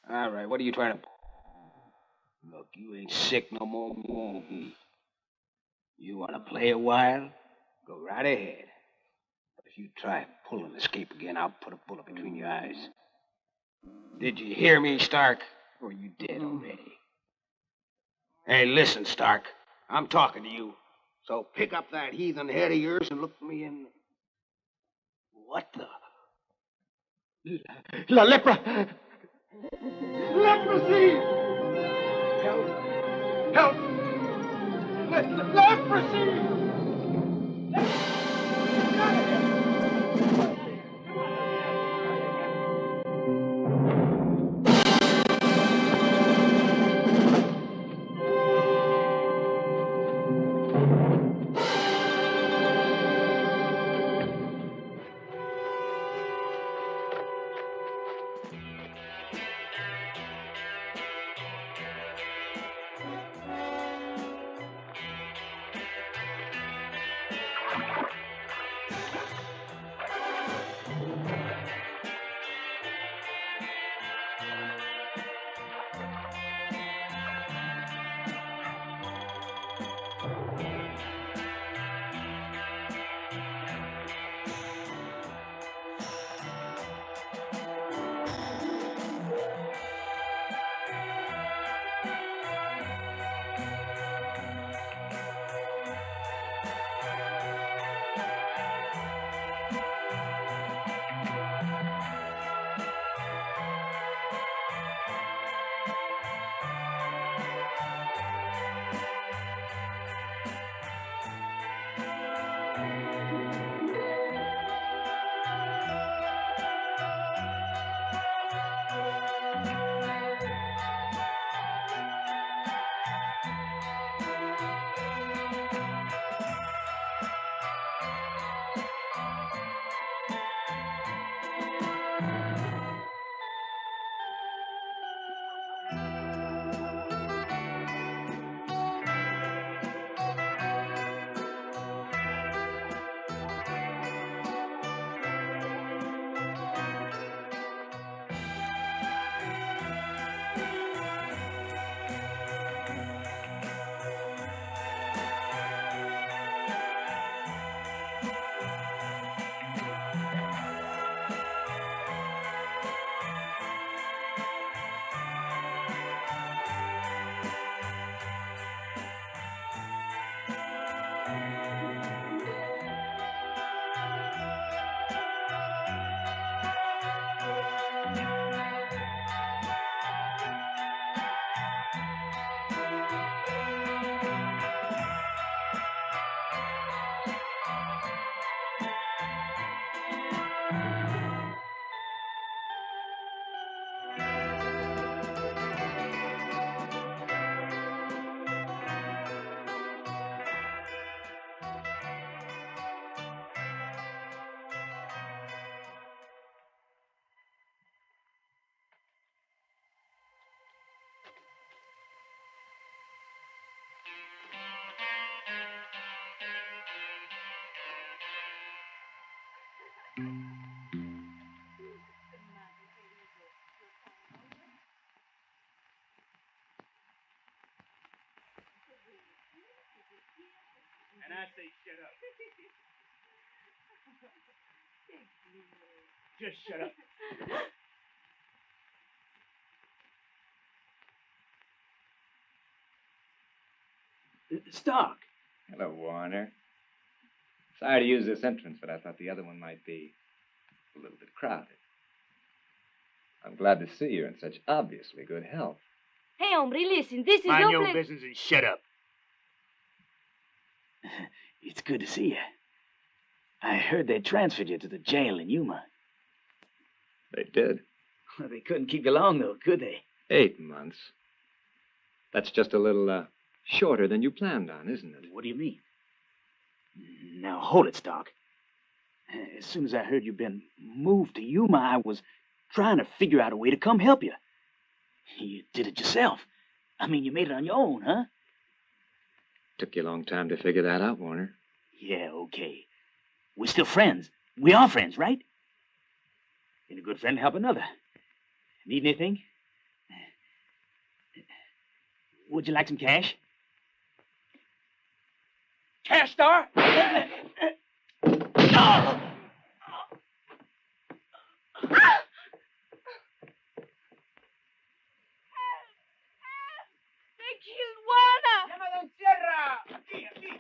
All right, what are you trying to... Look, you ain't sick no more than you won't be. You want to play a while? Go right ahead. But if you try pull and escape again, I'll put a bullet between your eyes. Did you hear me, Stark? Or are you dead already? Hey, listen, Stark. I'm talking to you. So pick up that heathen head of yours and look me in... What the... La lepra! Leprosy! Help! Help! Leprosy! And I say shut up. Just shut up. Stark. Hello, Warner. Sorry to use this entrance, but I thought the other one might be a little bit crowded. I'm glad to see you're in such obviously good health. Hey, hombre, listen, this is Mind your your business and shut up. It's good to see you. I heard they transferred you to the jail in Yuma. They did. They couldn't keep you long, though, could they? 8 months. That's just a little Shorter than you planned on, isn't it? What do you mean? Now, hold it, Stark. As soon as I heard you'd been moved to Yuma, I was trying to figure out a way to come help you. You did it yourself. I mean, you made it on your own, huh? Took you a long time to figure that out, Warner. Yeah, okay. We're still friends. We are friends, right? And a good friend help another. Need anything? Would you like some cash? Cash, Star? No! They killed Juana! ¡Llama a Don Sierra! ¡Aquí, aquí!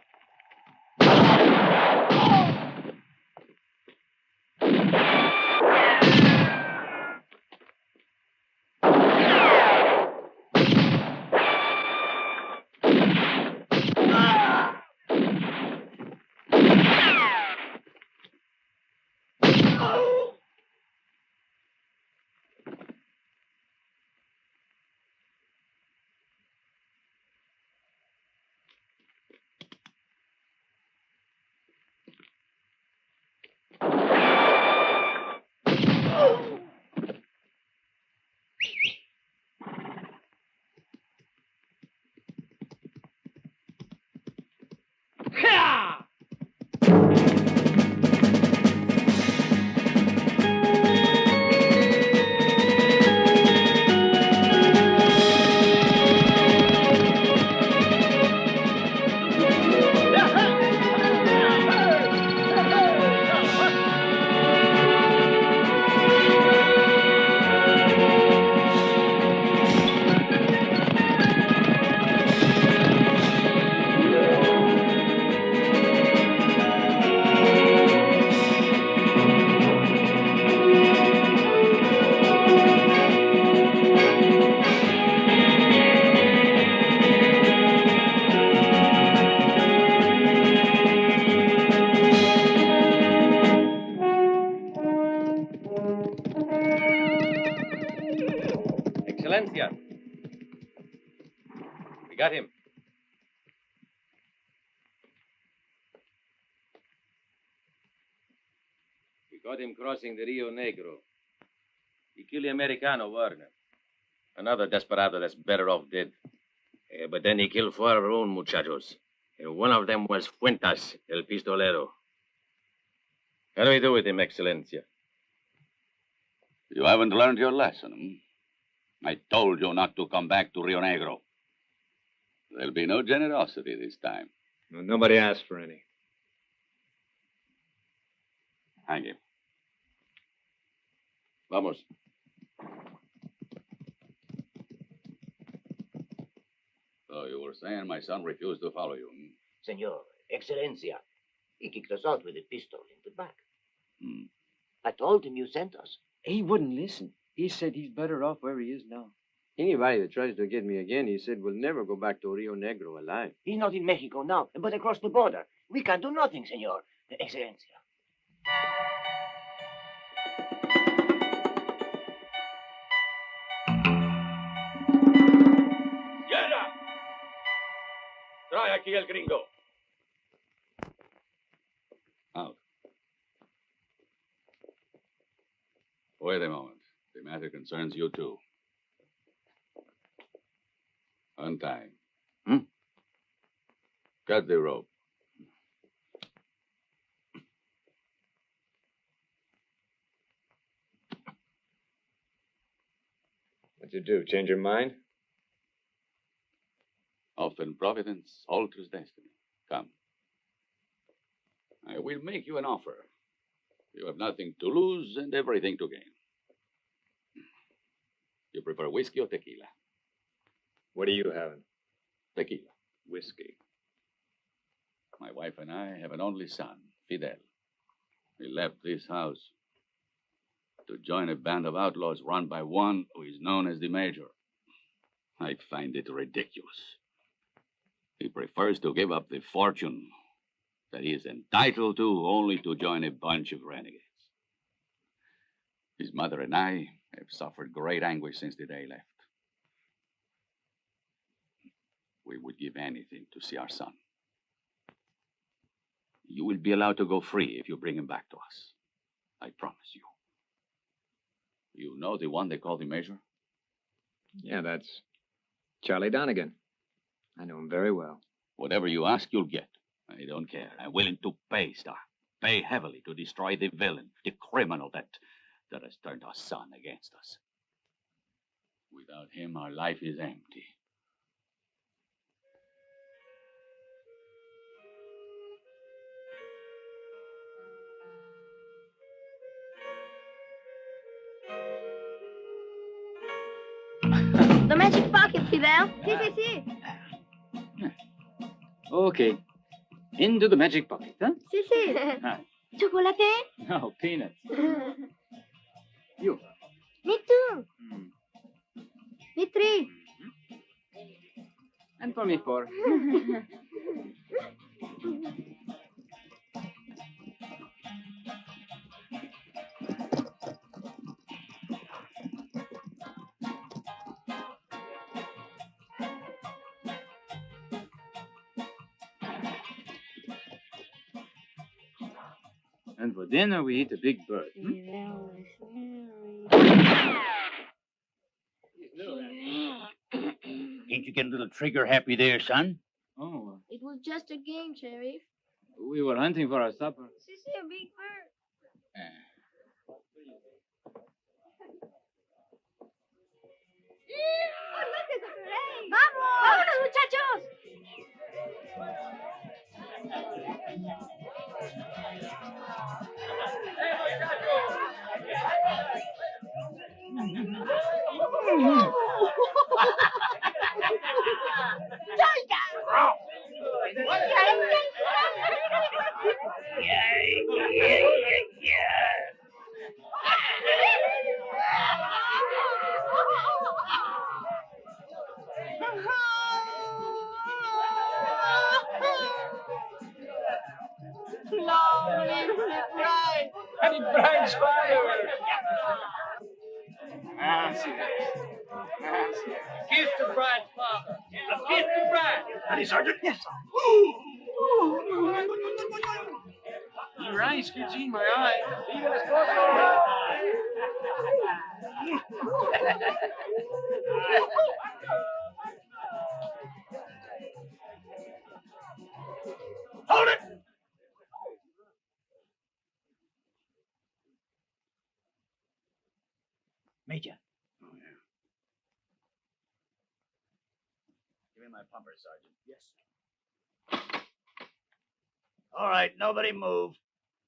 Excelencia. We got him. We got him crossing the Rio Negro. He killed the Americano, Warner. Another desperado that's better off dead. But then he killed 4 of our own muchachos. And one of them was Fuentas, el pistolero. How do we do with him, Excelencia? You haven't learned your lesson, hmm? I told you not to come back to Rio Negro. There'll be no generosity this time. No, nobody asked for any. Hang him. Vamos. So you were saying my son refused to follow you, hmm? Senor, Excelencia, he kicked us out with a pistol in the back. Hmm. I told him you sent us. He wouldn't listen. He said he's better off where he is now. Anybody that tries to get me again, he said, will never go back to Rio Negro alive. He's not in Mexico now, but across the border. We can do nothing, Senor. Excelencia. ¡Sierra! Trae aquí el gringo. Out. Wait a moment. The matter concerns you too. Untie. Hmm? Cut the rope. What'd you do? Change your mind? Often providence alters destiny. Come. I will make you an offer. You have nothing to lose and everything to gain. You prefer whiskey or tequila? What are you having? Tequila. Whiskey. My wife and I have an only son, Fidel. He left this house to join a band of outlaws run by one who is known as the Major. I find it ridiculous. He prefers to give up the fortune that he is entitled to only to join a bunch of renegades. His mother and I have suffered great anguish since the day he left. We would give give anything to see our son. You will be allowed to go free if you bring him back to us. I promise you. You know the one they call the Major? Yeah, that's Charlie Donegan. I know him very well. Whatever you ask, you'll get. I don't care. I'm willing to pay, Star. Pay heavily to destroy the villain, the criminal that has turned our son against us. Without him, our life is empty. The magic pocket, Fidel. Si. Okay. Into the magic pocket, huh? Si. Ah. Chocolate? No, peanuts. You. Me too. Me 3. And for me 4. And for dinner, we eat a big bird. Ain't you getting a little trigger happy there, son? Oh, It was just a game, Sheriff. we were hunting for our supper. A big bird. ¡Vamos! ¡Vámonos, muchachos! Happy Brian's father! Kiss to Brian's father. A kiss to Brian. Ready, Sergeant? Yes, sir. Your eyes could see my eyes. Even as Hold it! Major. Oh, yeah. Give me my pumper, Sergeant. Yes. All right, nobody move.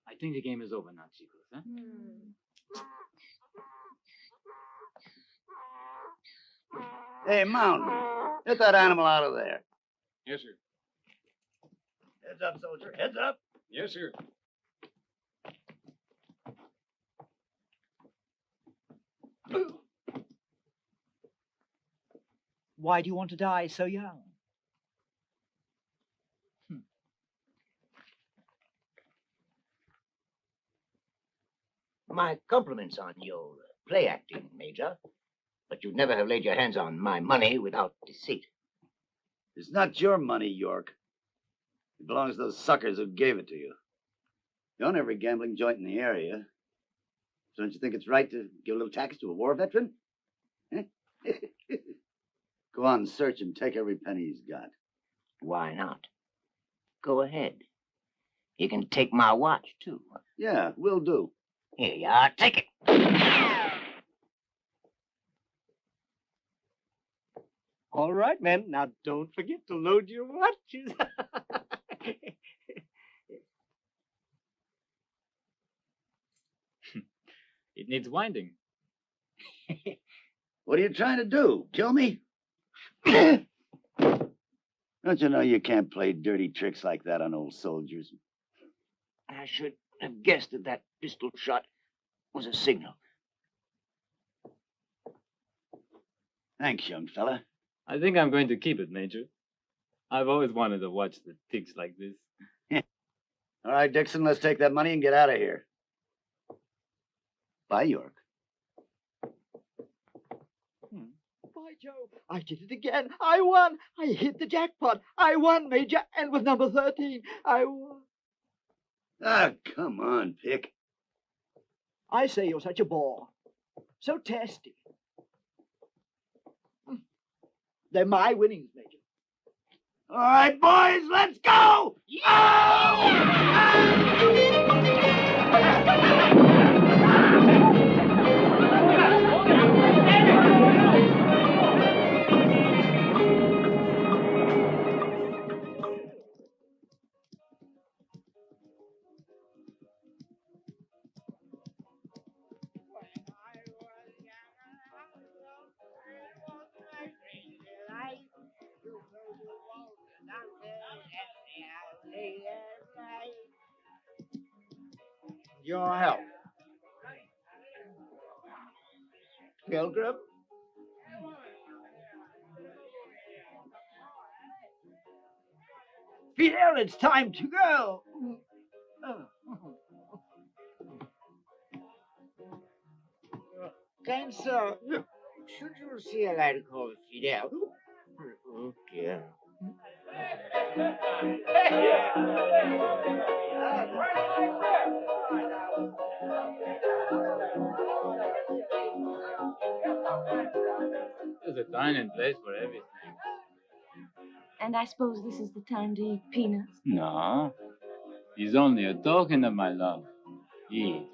I think the game is over now, chicos, huh? Hey, Mountain, get that animal out of there. Yes, sir. Heads up, soldier. Heads up. Yes, sir. Why do you want to die so young? My compliments on your play acting, Major. But you'd never have laid your hands on my money without deceit. It's not your money, York. It belongs to those suckers who gave it to you. You own every gambling joint in the area. So don't you think it's right to give a little tax to a war veteran? Go on, search him. Take every penny he's got. Why not? Go ahead. You can take my watch, too. Yeah, will do. Here you are. Take it. All right, men. Now don't forget to load your watches. It needs winding. What are you trying to do? Kill me? Don't you know you can't play dirty tricks like that on old soldiers? I should have guessed that pistol shot was a signal. Thanks, young fella. I think I'm going to keep it, Major. I've always wanted to watch that ticks like this. All right, Dixon, let's take that money and get out of here. Bye, York. Bye, Joe. I did it again. I won. I hit the jackpot. I won, Major, and with number 13, I won. Ah, come on, Pick. I say you're such a bore. So testy. They're my winnings, Major. All right, boys, let's go! Your help. Pilgrim? Fidel, it's time to go. Kind sir, should you see a lad called Fidel? Oh, dear. There's a time and place for everything. And I suppose this is the time to eat peanuts? No. He's only a token of my love. Eat.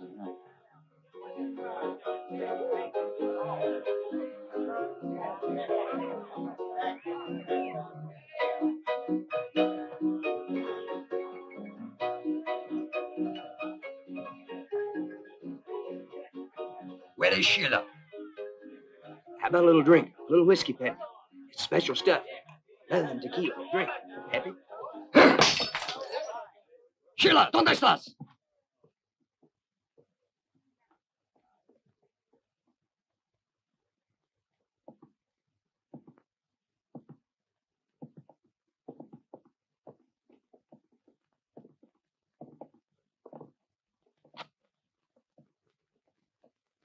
Where is Sheila? How about a little drink? A little whiskey, Pep. It's special stuff. Better than tequila. Drink, Peppy. Sheila, ¿dónde estás?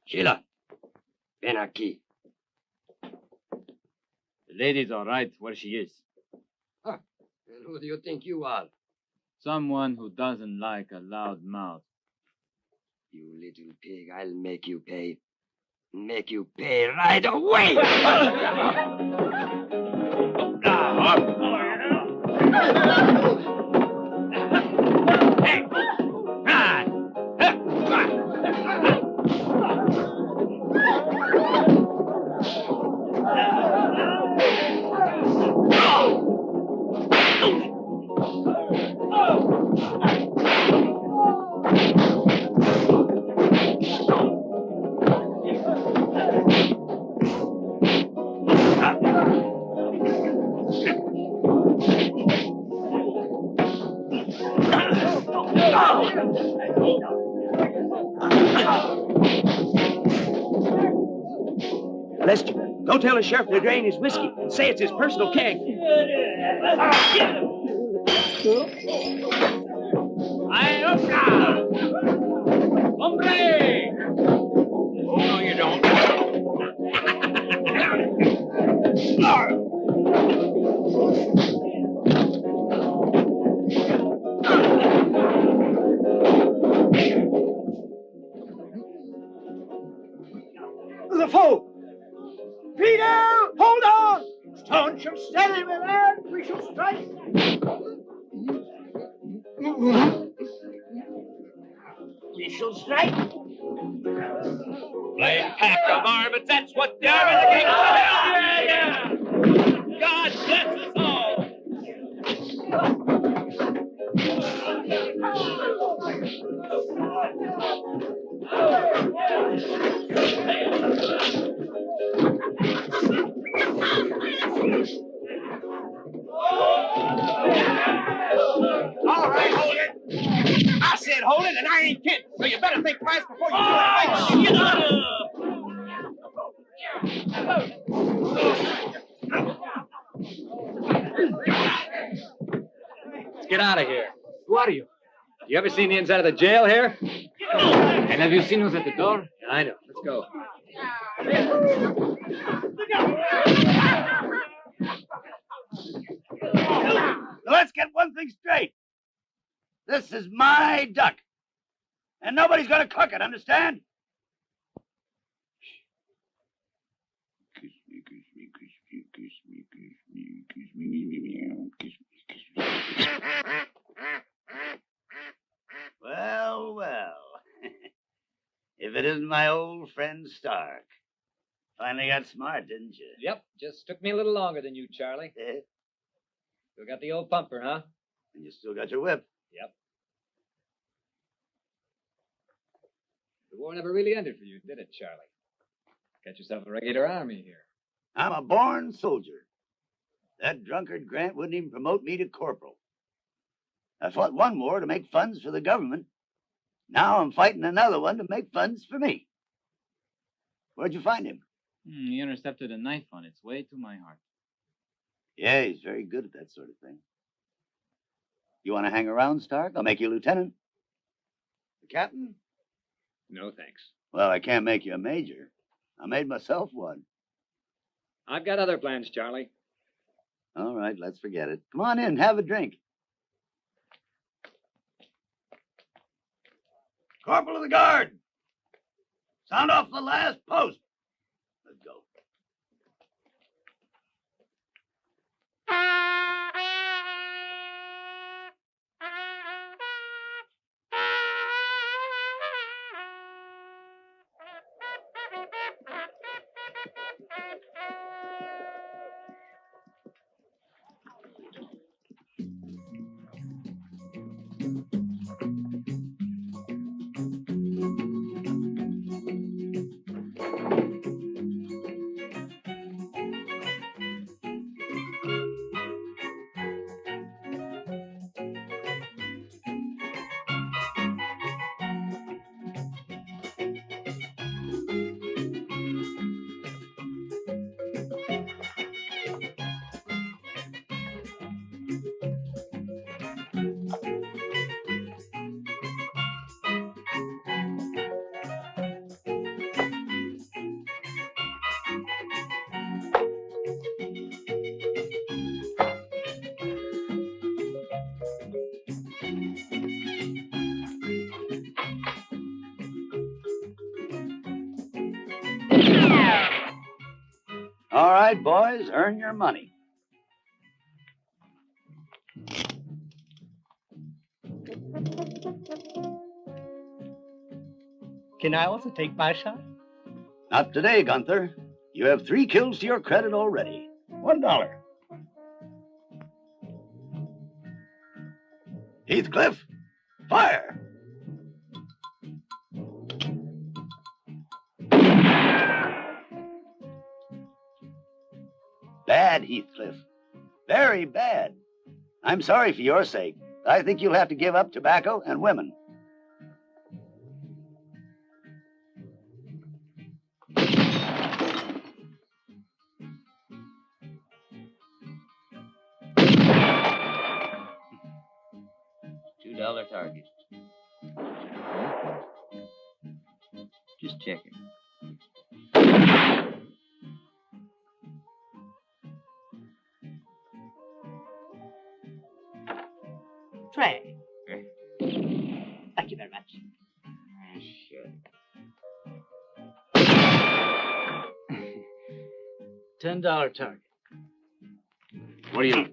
Sheila, ven aquí. The lady's all right where she is. Huh. And who do you think you are? Someone who doesn't like a loud mouth. You little pig, I'll make you pay. Make you pay right away! Lester, go tell the sheriff to drain his whiskey and say it's his personal keg. Hombre! Oh, no, you don't. The foe! Fidel, hold on! Staunch and steady, my man. We shall strike. We shall strike. Blame pack of varmints, that's what they are in the game. Yeah. God bless us all. All right, hold it. I said hold it, and I ain't kidding. So you better think twice before you do it. Let's get out of here. Who are you? You ever seen the inside of the jail here? And have you seen who's at the door? I know. Let's go. let's get one thing straight. This is my duck. And nobody's gonna cook it, understand? Kiss me, kiss me, kiss me, kiss me, kiss me, kiss me, kiss me, kiss me. Well, well. If it isn't my old friend Stark. Finally got smart, didn't you? Yep, just took me a little longer than you, Charlie. Still got the old pumper, huh? And you still got your whip. Yep. The war never really ended for you, did it, Charlie? Got yourself a regular army here. I'm a born soldier. That drunkard Grant wouldn't even promote me to corporal. I fought one war to make funds for the government. Now I'm fighting another one to make funds for me. Where'd you find him? He intercepted a knife on its way to my heart. Yeah, he's very good at that sort of thing. You want to hang around, Stark? I'll make you lieutenant. The captain? No, thanks. Well, I can't make you a major. I made myself one. I've got other plans, Charlie. All right, let's forget it. Come on in, have a drink. Corporal of the Guard! Sound off the last post. Let's go. All right, boys, earn your money. Can I also take my shot? Not today, Gunther. You have 3 kills to your credit already. $1. Heathcliff, fire! Bad, Heathcliff. Very bad. I'm sorry for your sake. I think you'll have to give up tobacco and women. $2 target. Just checking. Trey. Thank you very much. Sure. $10 target. What do you...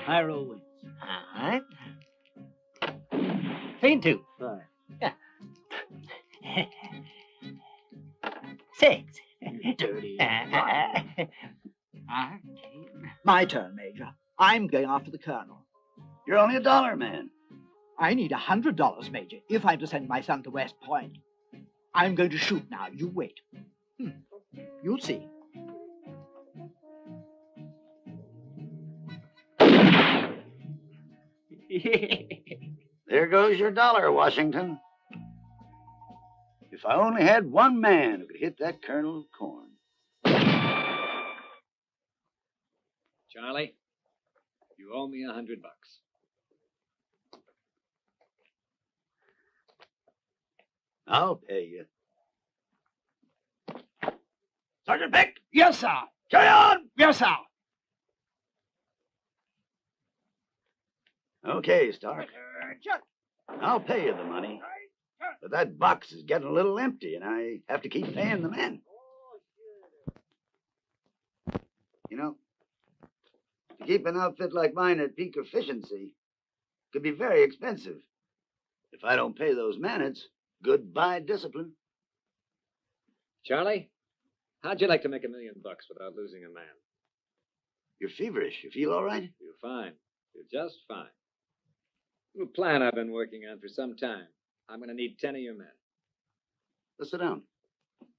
I roll wins. All right. 3 and 2. 5. Yeah. 6. Dirty. My turn, Major. I'm going after the Colonel. You're only $1, man. I need $100, Major, if I'm to send my son to West Point. I'm going to shoot now. You wait. You'll see. There goes your $1, Washington. If I only had one man who could hit that kernel of corn. Charlie, you owe me $100. I'll pay you. Sergeant Pick? Yes, sir. Carry on! Yes, sir. Okay, Stark. I'll pay you the money. But that box is getting a little empty, and I have to keep paying the men. You know, to keep an outfit like mine at peak efficiency could be very expensive. If I don't pay those men, it's goodbye discipline. Charlie, how'd you like to make $1 million without losing a man? You're feverish. You feel all right? You're fine. You're just fine. A plan I've been working on for some time. I'm going to need 10 of your men. Let's sit down.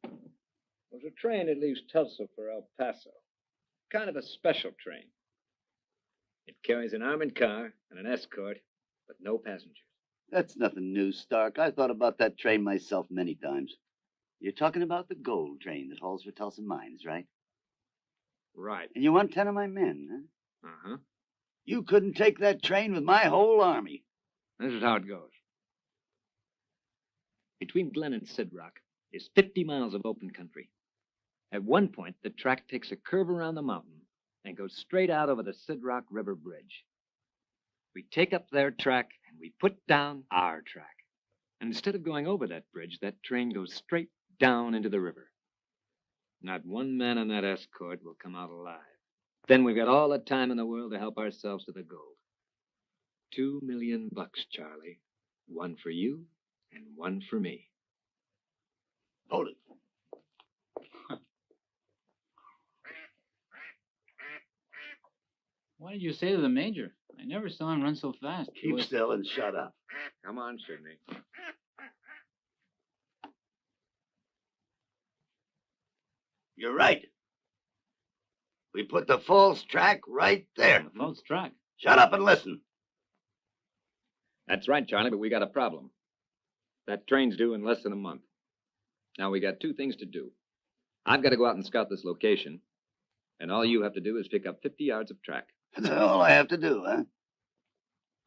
There's a train that leaves Tulsa for El Paso. Kind of a special train. It carries an armored car and an escort, but no passengers. That's nothing new, Stark. I thought about that train myself many times. You're talking about the gold train that hauls for Tulsa mines, right? Right. And you want 10 of my men, huh? Uh-huh. You couldn't take that train with my whole army. This is how it goes. Between Glen and Sid Rock is 50 miles of open country. At one point, the track takes a curve around the mountain and goes straight out over the Sid Rock River Bridge. We take up their track and we put down our track. And instead of going over that bridge, that train goes straight down into the river. Not one man on that escort will come out alive. Then we've got all the time in the world to help ourselves to the gold. $2 million, Charlie. One for you and one for me. Hold it. What did you say to the major? I never saw him run so fast. Keep still and shut up. Come on, Sidney. You're right. We put the false track right there. The false track? Shut up and listen. That's right, Charlie, but we got a problem. That train's due in less than a month. Now, we got two things to do. I've got to go out and scout this location, and all you have to do is pick up 50 yards of track. That's all I have to do, huh?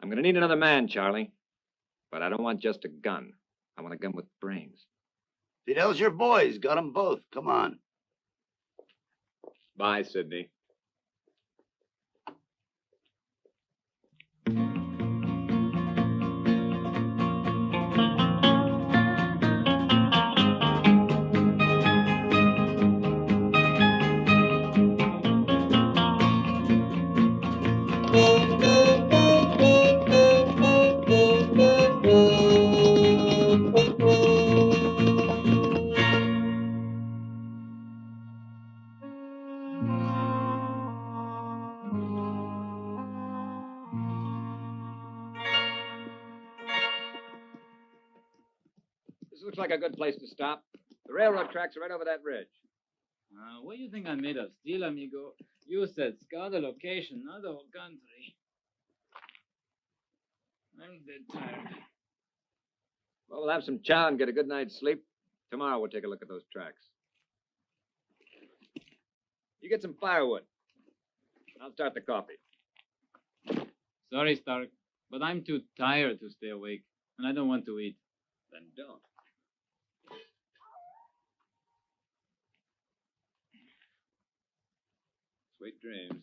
I'm going to need another man, Charlie, but I don't want just a gun. I want a gun with brains. Fidel's your boy. He's got them both. Come on. Bye, Sidney. This looks like a good place to stop. The railroad tracks are right over that ridge. What do you think I'm made of? Steel, amigo? You said scout the location, not the whole country. I'm dead tired. Well, we'll have some chow and get a good night's sleep. Tomorrow we'll take a look at those tracks. You get some firewood. I'll start the coffee. Sorry, Stark, but I'm too tired to stay awake, and I don't want to eat. Then don't. Sweet dreams.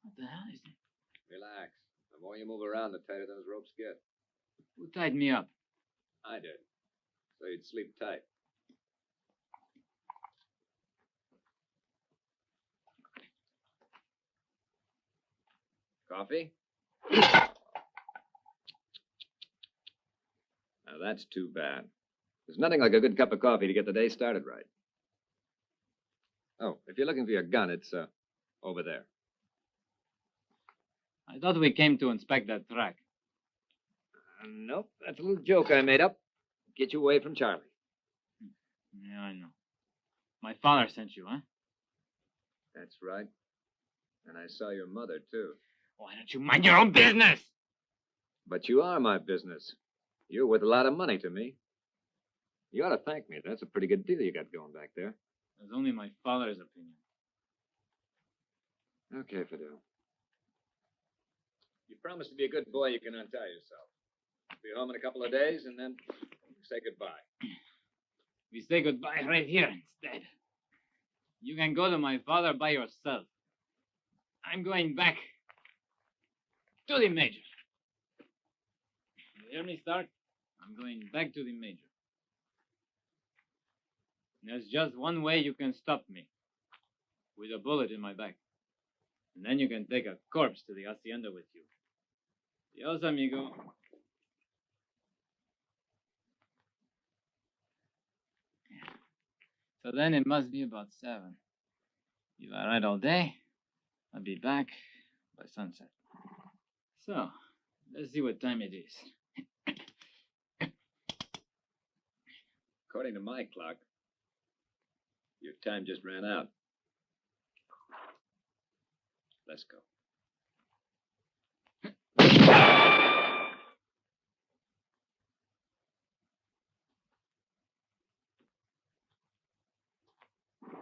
What the hell is it? Relax. The more you move around, the tighter those ropes get. Who tied me up? I did. So you'd sleep tight. Coffee? Now that's too bad. There's nothing like a good cup of coffee to get the day started right. Oh, if you're looking for your gun, it's over there. I thought we came to inspect that track. Nope, that's a little joke I made up. Get you away from Charlie. Yeah, I know. My father sent you, huh? That's right. And I saw your mother, too. Why don't you mind your own business? But you are my business. You're worth a lot of money to me. You ought to thank me. That's a pretty good deal you got going back there. That's only my father's opinion. Okay, Fidel. You promise to be a good boy, you can untie yourself. Be home in a couple of days, and then say goodbye. We say goodbye right here instead. You can go to my father by yourself. I'm going back to the major. You hear me, Stark? I'm going back to the major. There's just one way you can stop me. With a bullet in my back. And then you can take a corpse to the hacienda with you. Dios, amigo. So then it must be about 7. You are right all day. I'll be back by sunset. So, let's see what time it is. According to my clock, your time just ran out. Let's go.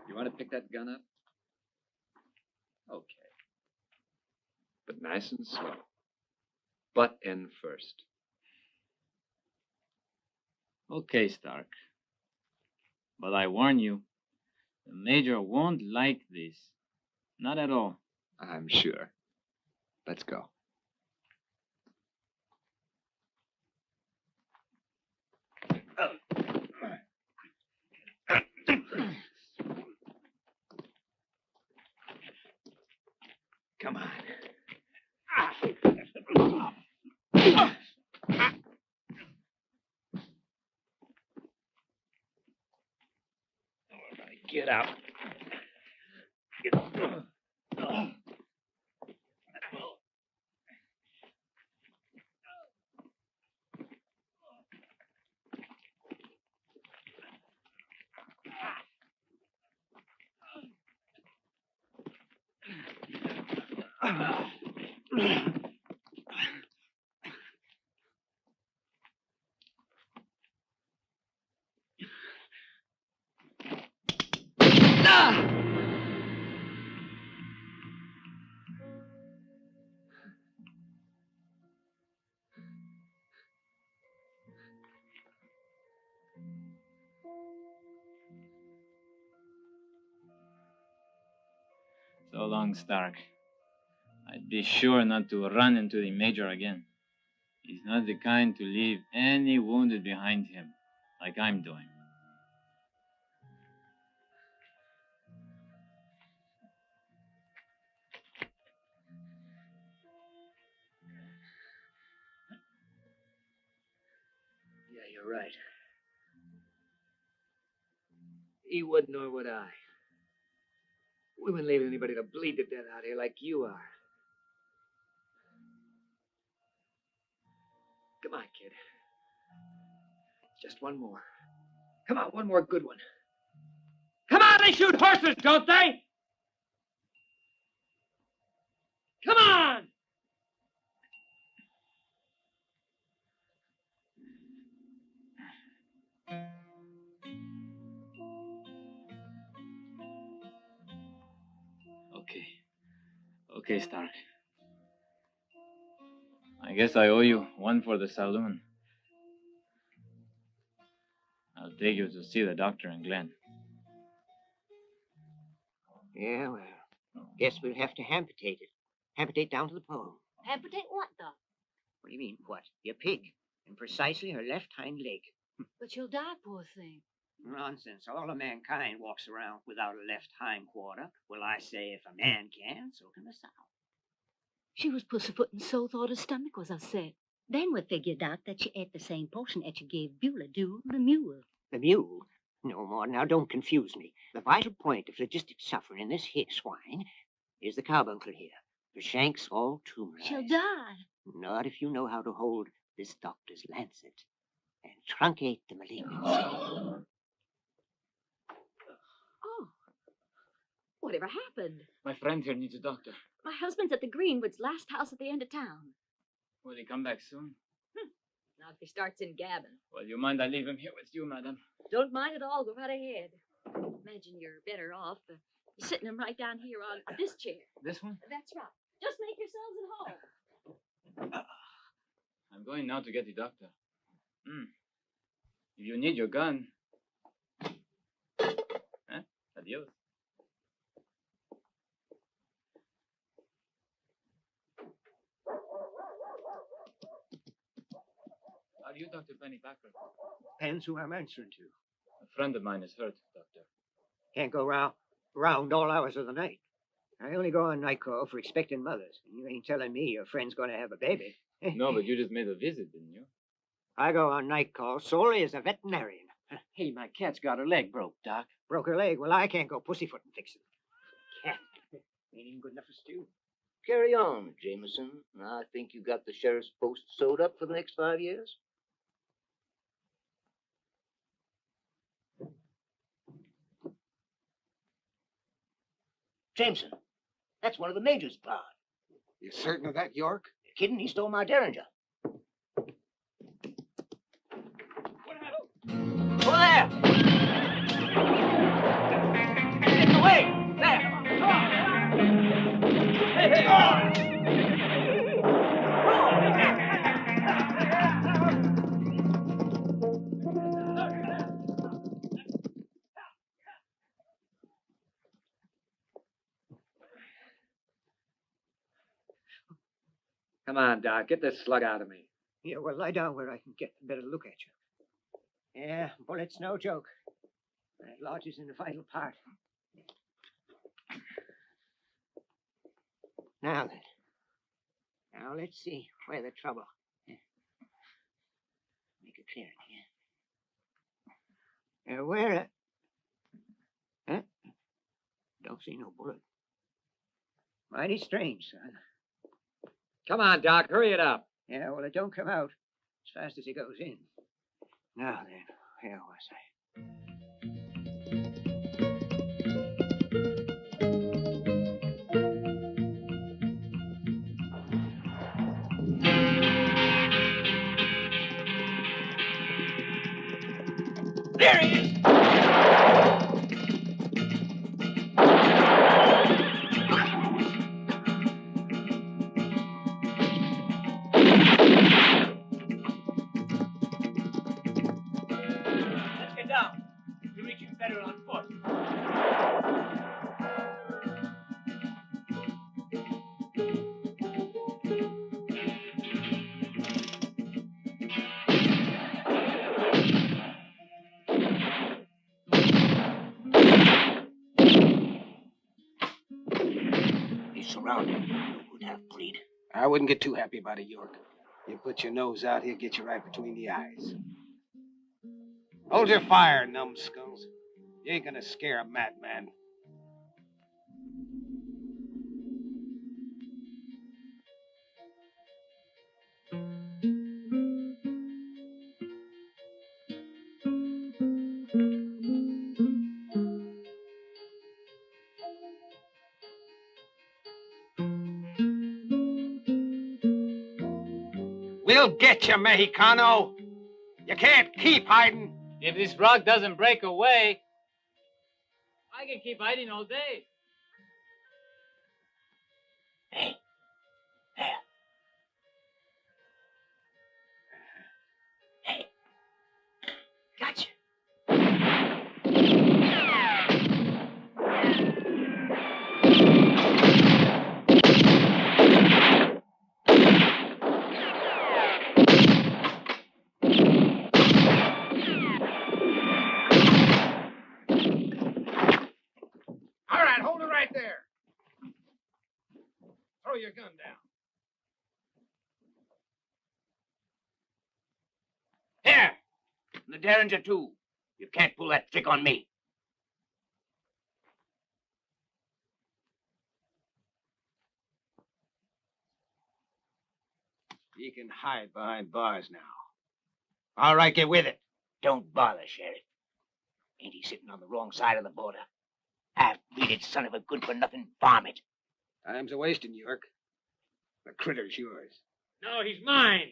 You want to pick that gun up? Okay. But nice and slow. Butt end first. Okay, Stark. But I warn you, the Major won't like this. Not at all. I'm sure. Let's go. Come on. All right, get out. So long, Stark. I'd be sure not to run into the Major again. He's not the kind to leave any wounded behind him, like I'm doing. Yeah, you're right. He would, nor would I. We wouldn't leave anybody to bleed to death out here like you are. Come on, kid. Just one more. Come on, one more good one. Come on, they shoot horses, don't they? Come on! Okay. Okay, Stark. I guess I owe you one for the saloon. I'll take you to see the doctor and Glenn. Yeah, well, guess we'll have to amputate it. Amputate down to the pole. Amputate what, Doc? What do you mean, what? Your pig. And precisely her left hind leg. But she'll die, poor thing. Nonsense. All of mankind walks around without a left hind quarter. Well, I say if a man can, so can the sow. She was pussyfooting so thought her stomach was upset. Then we figured out that she ate the same portion that you gave Beulah, do the mule. The mule? No more. Now, don't confuse me. The vital point of logistic suffering in this here swine is the carbuncle here. The shank's all tumorized. She'll die. Not if you know how to hold this doctor's lancet and truncate the malignancy. Oh. What Whatever happened? My friend here needs a doctor. My husband's at the Greenwoods, last house at the end of town. Will he come back soon? Not if he starts in gabbing. Well, you mind I leave him here with you, madam? Don't mind at all. Go right ahead. Imagine you're better off sitting him right down here on this chair. This one? That's right. Just make yourselves at home. I'm going now to get the doctor. If you need your gun. Huh? Adios. How do you talk to Penny Packer? Depends who I'm answering to. A friend of mine is hurt, Doctor. Can't go round all hours of the night. I only go on night call for expecting mothers. And you ain't telling me your friend's going to have a baby. No, but you just made a visit, didn't you? I go on night call solely as a veterinarian. Hey, my cat's got her leg broke, Doc. Broke her leg. Well, I can't go pussyfooting fixing it. Cat. Ain't even good enough for stew. Carry on, Jameson. I think you got the sheriff's post sewed up for the next 5 years. Jameson, that's one of the major's plot. You certain of that, York? You kidding? He stole my Derringer. Over there! Get in the way! There! Come on! Hey, hey! Come on, Doc. Get this slug out of me. Yeah, well, lie down where I can get a better look at you. Yeah, bullet's no joke. It lodges in the vital part. Now then. Now let's see where the trouble. Make it clear here. Where? Huh? Don't see no bullet. Mighty strange, son. Come on, Doc. Hurry it up. Yeah, well, it don't come out as fast as it goes in. Now then, where was I? There he is! Let's get down. You're reaching better on foot. He's surrounded. No good half-breed. I wouldn't get too happy about it, York. You put your nose out, he'll get you right between the eyes. Hold your fire, numbskulls. You ain't gonna scare a madman. We'll get you, Mexicano. You can't keep hiding. If this rock doesn't break away, I can keep hiding all day. Hey, there. Hey, gotcha. All right, hold it right there. Throw your gun down. Here, the Derringer too. You can't pull that trick on me. You can hide behind bars now. All right, get with it. Don't bother, Sheriff. Ain't he sitting on the wrong side of the border? Half Beat it, son of a good-for-nothing varmint. Time's a wasting, York. The critter's yours. No, he's mine.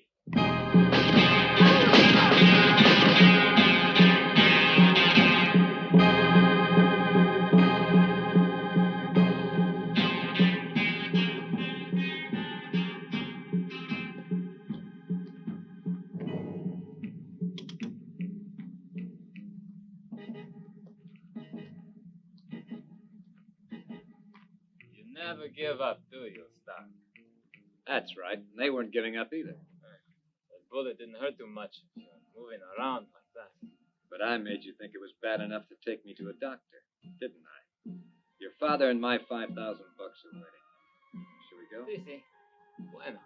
You never give up, do you, Stark? That's right. And they weren't giving up either. That bullet didn't hurt too much. Moving around like that. But I made you think it was bad enough to take me to a doctor, didn't I? Your father and my $5,000 are waiting. Shall we go? Sí, sí. Bueno.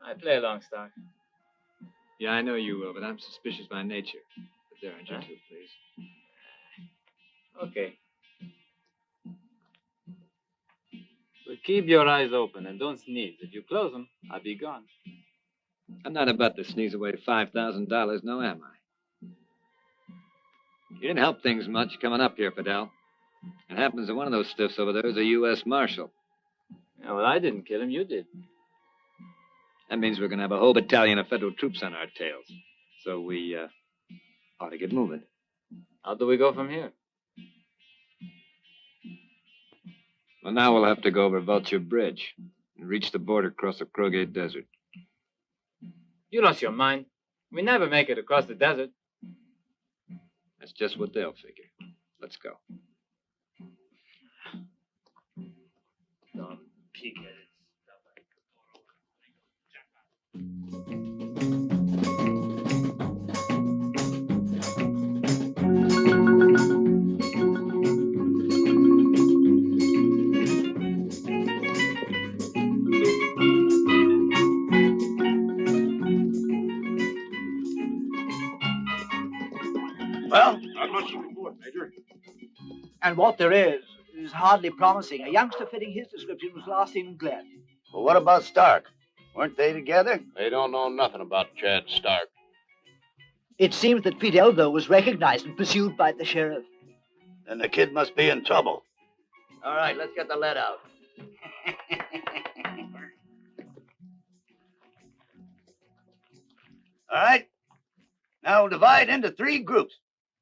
I play along, Stark. Yeah, I know you will, but I'm suspicious by nature. But there, aren't you two, please? Okay. But keep your eyes open and don't sneeze. If you close them, I'll be gone. I'm not about to sneeze away $5,000, no, am I? You didn't help things much coming up here, Fidel. It happens that one of those stiffs over there is a U.S. Marshal. Yeah, well, I didn't kill him. You did. That means we're going to have a whole battalion of federal troops on our tails. So we ought to get moving. How do we go from here? Well, now we'll have to go over Vulture Bridge and reach the border across the Krogate Desert. You lost your mind. We never make it across the desert. That's just what they'll figure. Let's go. Don't peek at it. Well, Not much to report, Major. and what there is hardly promising. A youngster fitting his description was last seen in Glen. Well, what about Stark? Weren't they together? They don't know nothing about Chad Stark. It seems that Fidel, though, was recognized and pursued by the sheriff. Then the kid must be in trouble. All right, let's get the lead out. All right. Now we'll divide into 3 groups.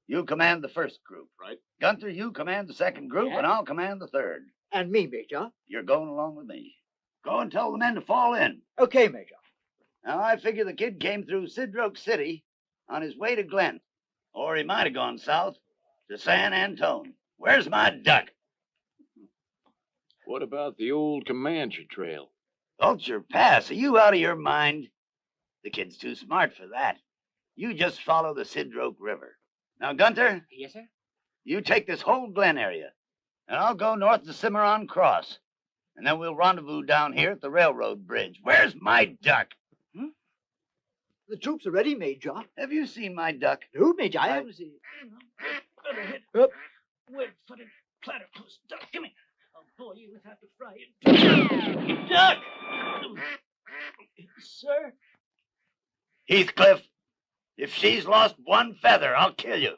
You command the first group. Right. Gunther, you command the second group, and I'll command the third. And me, Major. You're going along with me. Go and tell the men to fall in. Okay, Major. Now, I figure the kid came through Sidroke City on his way to Glen. Or he might have gone south to San Antone. Where's my duck? What about the old Comanche trail? Vulture Pass, are you out of your mind? The kid's too smart for that. You just follow the Sidroke River. Now, Gunter, Yes, sir? you take this whole Glen area, and I'll go north to Cimarron Cross. And then we'll rendezvous down here at the railroad bridge. Where's my duck? The troops are ready, Major. Have you seen my duck? No, Major, I haven't seen Better hit Up. web-footed platypus duck. Give me. I'll bore you with half the fry it. Duck! Sir? Heathcliff, if she's lost one feather, I'll kill you.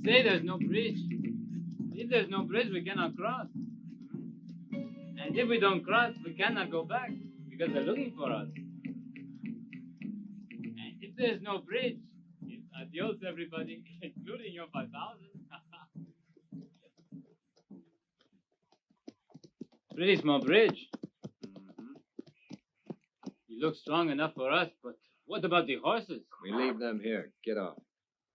Say there's no bridge. If there's no bridge, we cannot cross. And if we don't cross, we cannot go back because they're looking for us. And if there's no bridge, it's adios, everybody, including your 5,000. Pretty small bridge. You look strong enough for us, but What about the horses? We leave them here. Get off.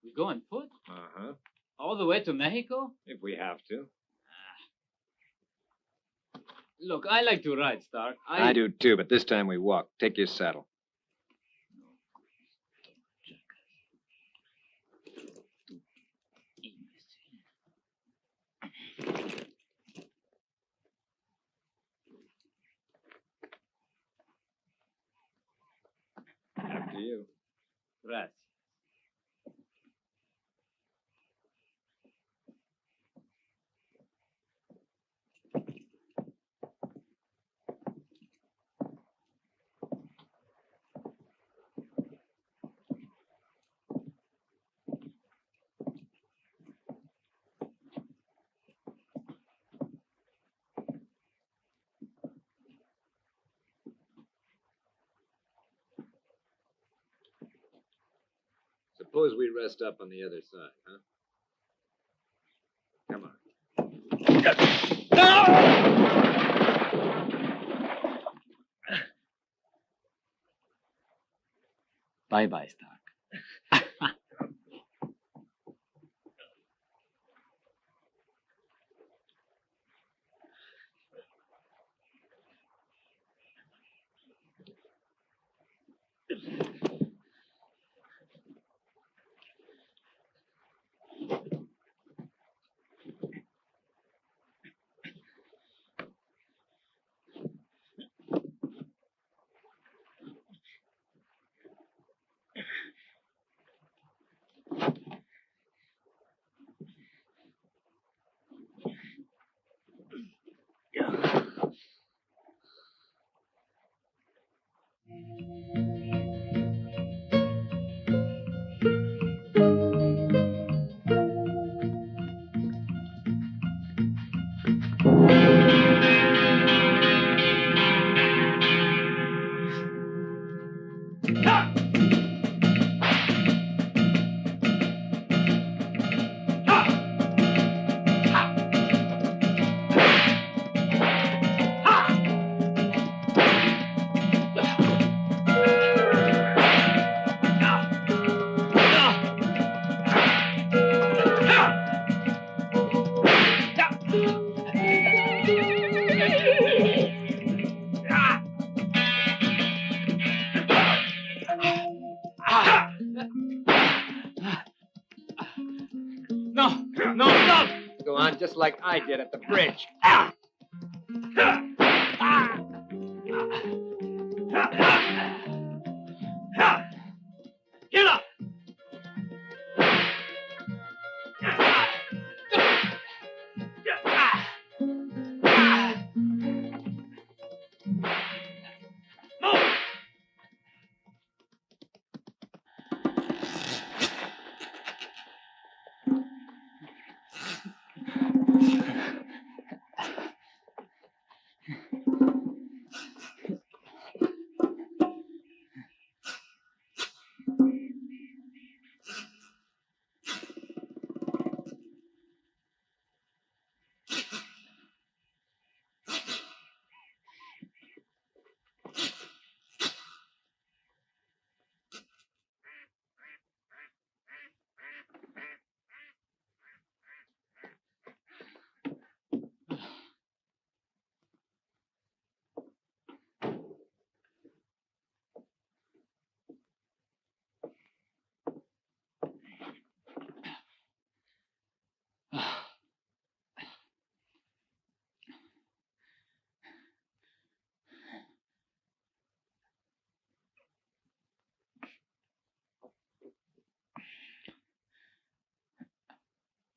We go on foot? Uh-huh. All the way to Mexico? If we have to. Look, I like to ride, Stark. I do too, but this time we walk. Take your saddle. After you. Gracias. Suppose we rest up on the other side, huh? Come on. Bye-bye, Stark. No, stop! Go on just like I did at the bridge. Get up!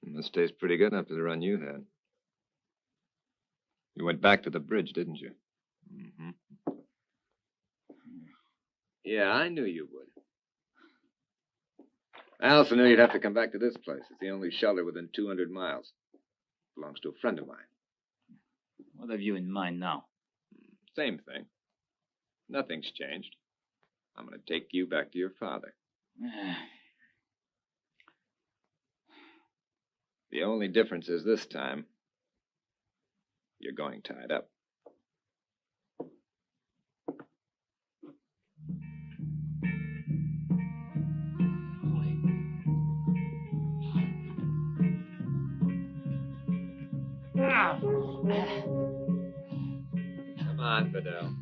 This tastes pretty good after the run you had. You went back to the bridge, didn't you? Mm-hmm. Yeah, I knew you would. I also knew you'd have to come back to this place. It's the only shelter within 200 miles. Belongs to a friend of mine. What have you in mind now? Same thing. Nothing's changed. I'm going to take you back to your father. The only difference is this time, you're going tied up. Come on, Fidel.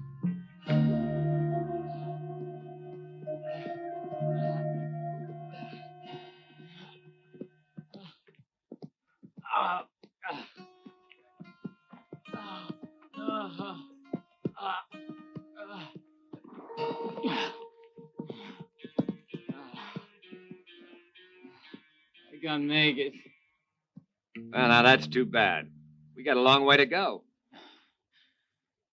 I can't make it. Well, now that's too bad. We got a long way to go.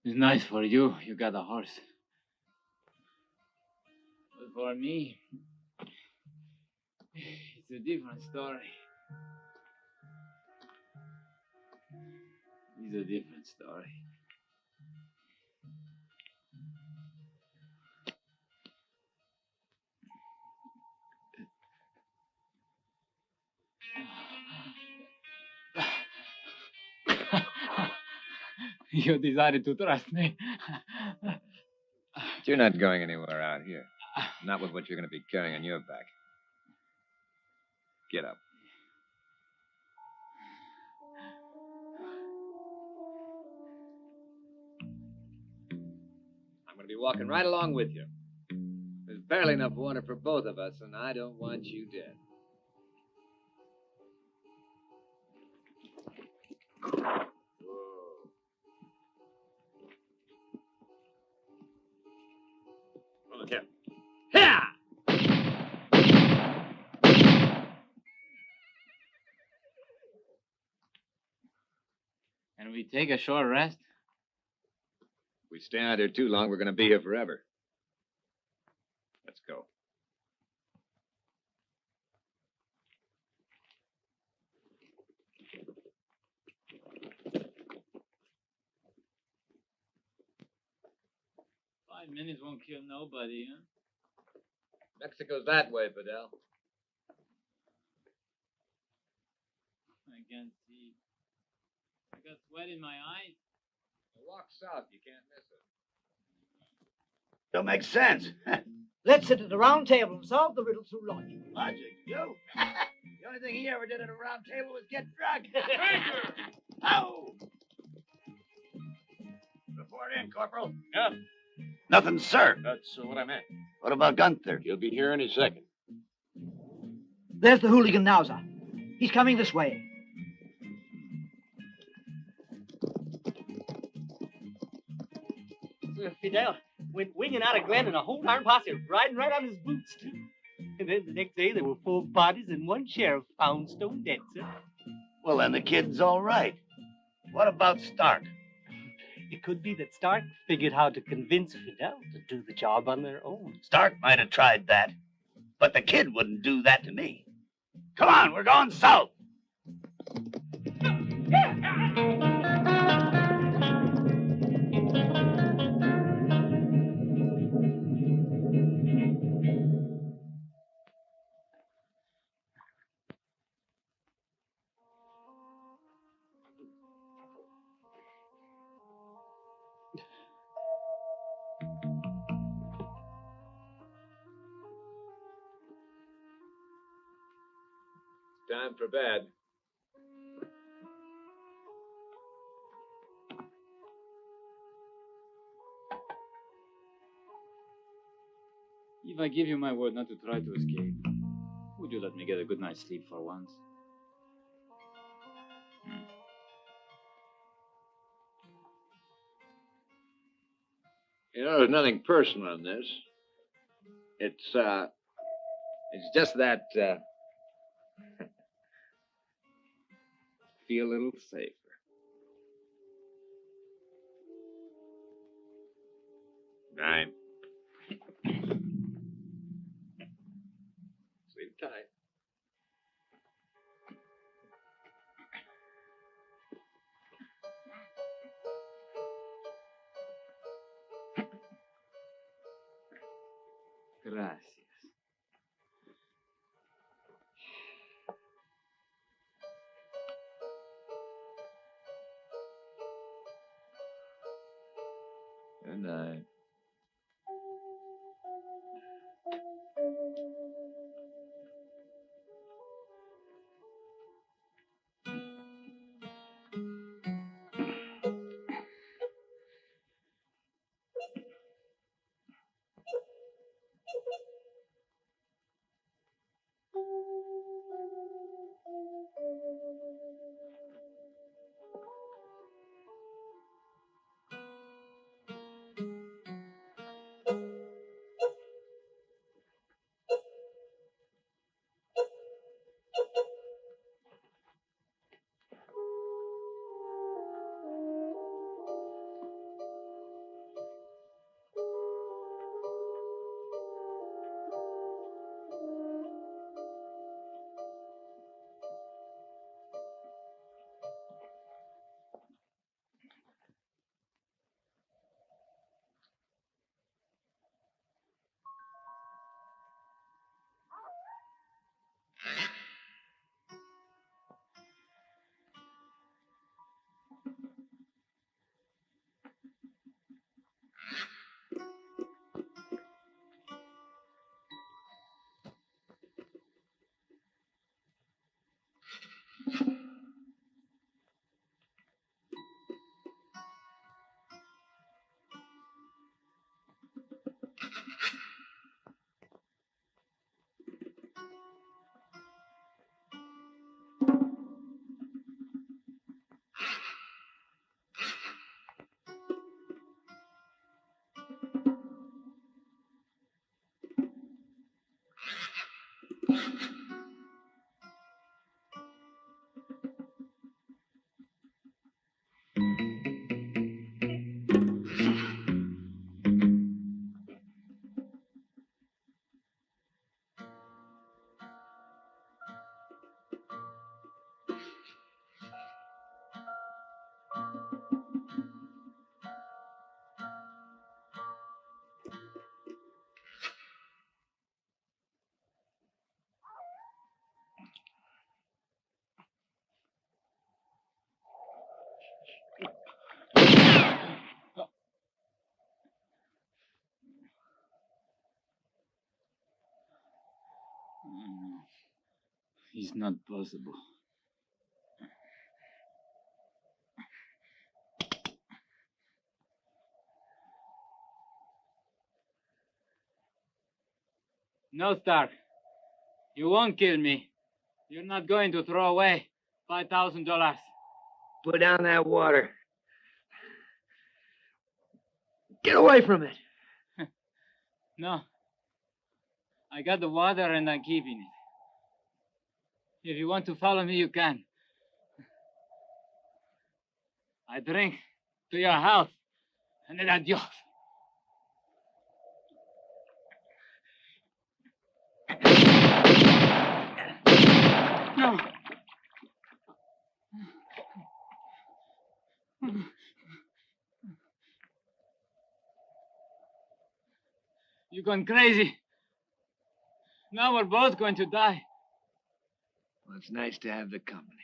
It's nice for you. You got a horse. But for me, it's a different story. It's a different story. You decided to trust me. You're not going anywhere out here. Not with what you're going to be carrying on your back. Get up. I'm going to be walking right along with you. There's barely enough water for both of us, and I don't want you dead. Look here. Here! Can we take a short rest? If we stay out here too long, we're going to be here forever. Let's go. Minutes won't kill nobody, huh? Mexico's that way, Fidel. I can't see. I got sweat in my eyes. Walk south, you can't miss it. Don't make sense. Let's sit at the round table and solve the riddle through logic. Logic, you? The only thing he ever did at a round table was get drunk. Ow! Report in, Corporal. Yeah? Nothing, sir. That's what I meant. What about Gunther? He'll be here any second. There's the hooligan now, sir. He's coming this way. Fidel went winging out of Glen and a whole darn posse riding right on his boots, too. And then the next day there were 4 bodies and 1 sheriff found stone dead, sir. Well, then the kid's all right. What about Stark? It could be that Stark figured how to convince Fidel to do the job on their own. Stark might have tried that, but the kid wouldn't do that to me. Come on, we're going south. Time for bed. If I give you my word not to try to escape, would you let me get a good night's sleep for once? You know, there's nothing personal in this. It's just that, feel a little safer. Right. Sleep tight. Gracias. Good night. No, it's not possible. No, Stark. You won't kill me. You're not going to throw away $5,000. Put down that water. Get away from it. No. I got the water and I'm keeping it. If you want to follow me, you can. I drink to your health and then adios. No. You're going crazy. Now we're both going to die. Well, it's nice to have the company.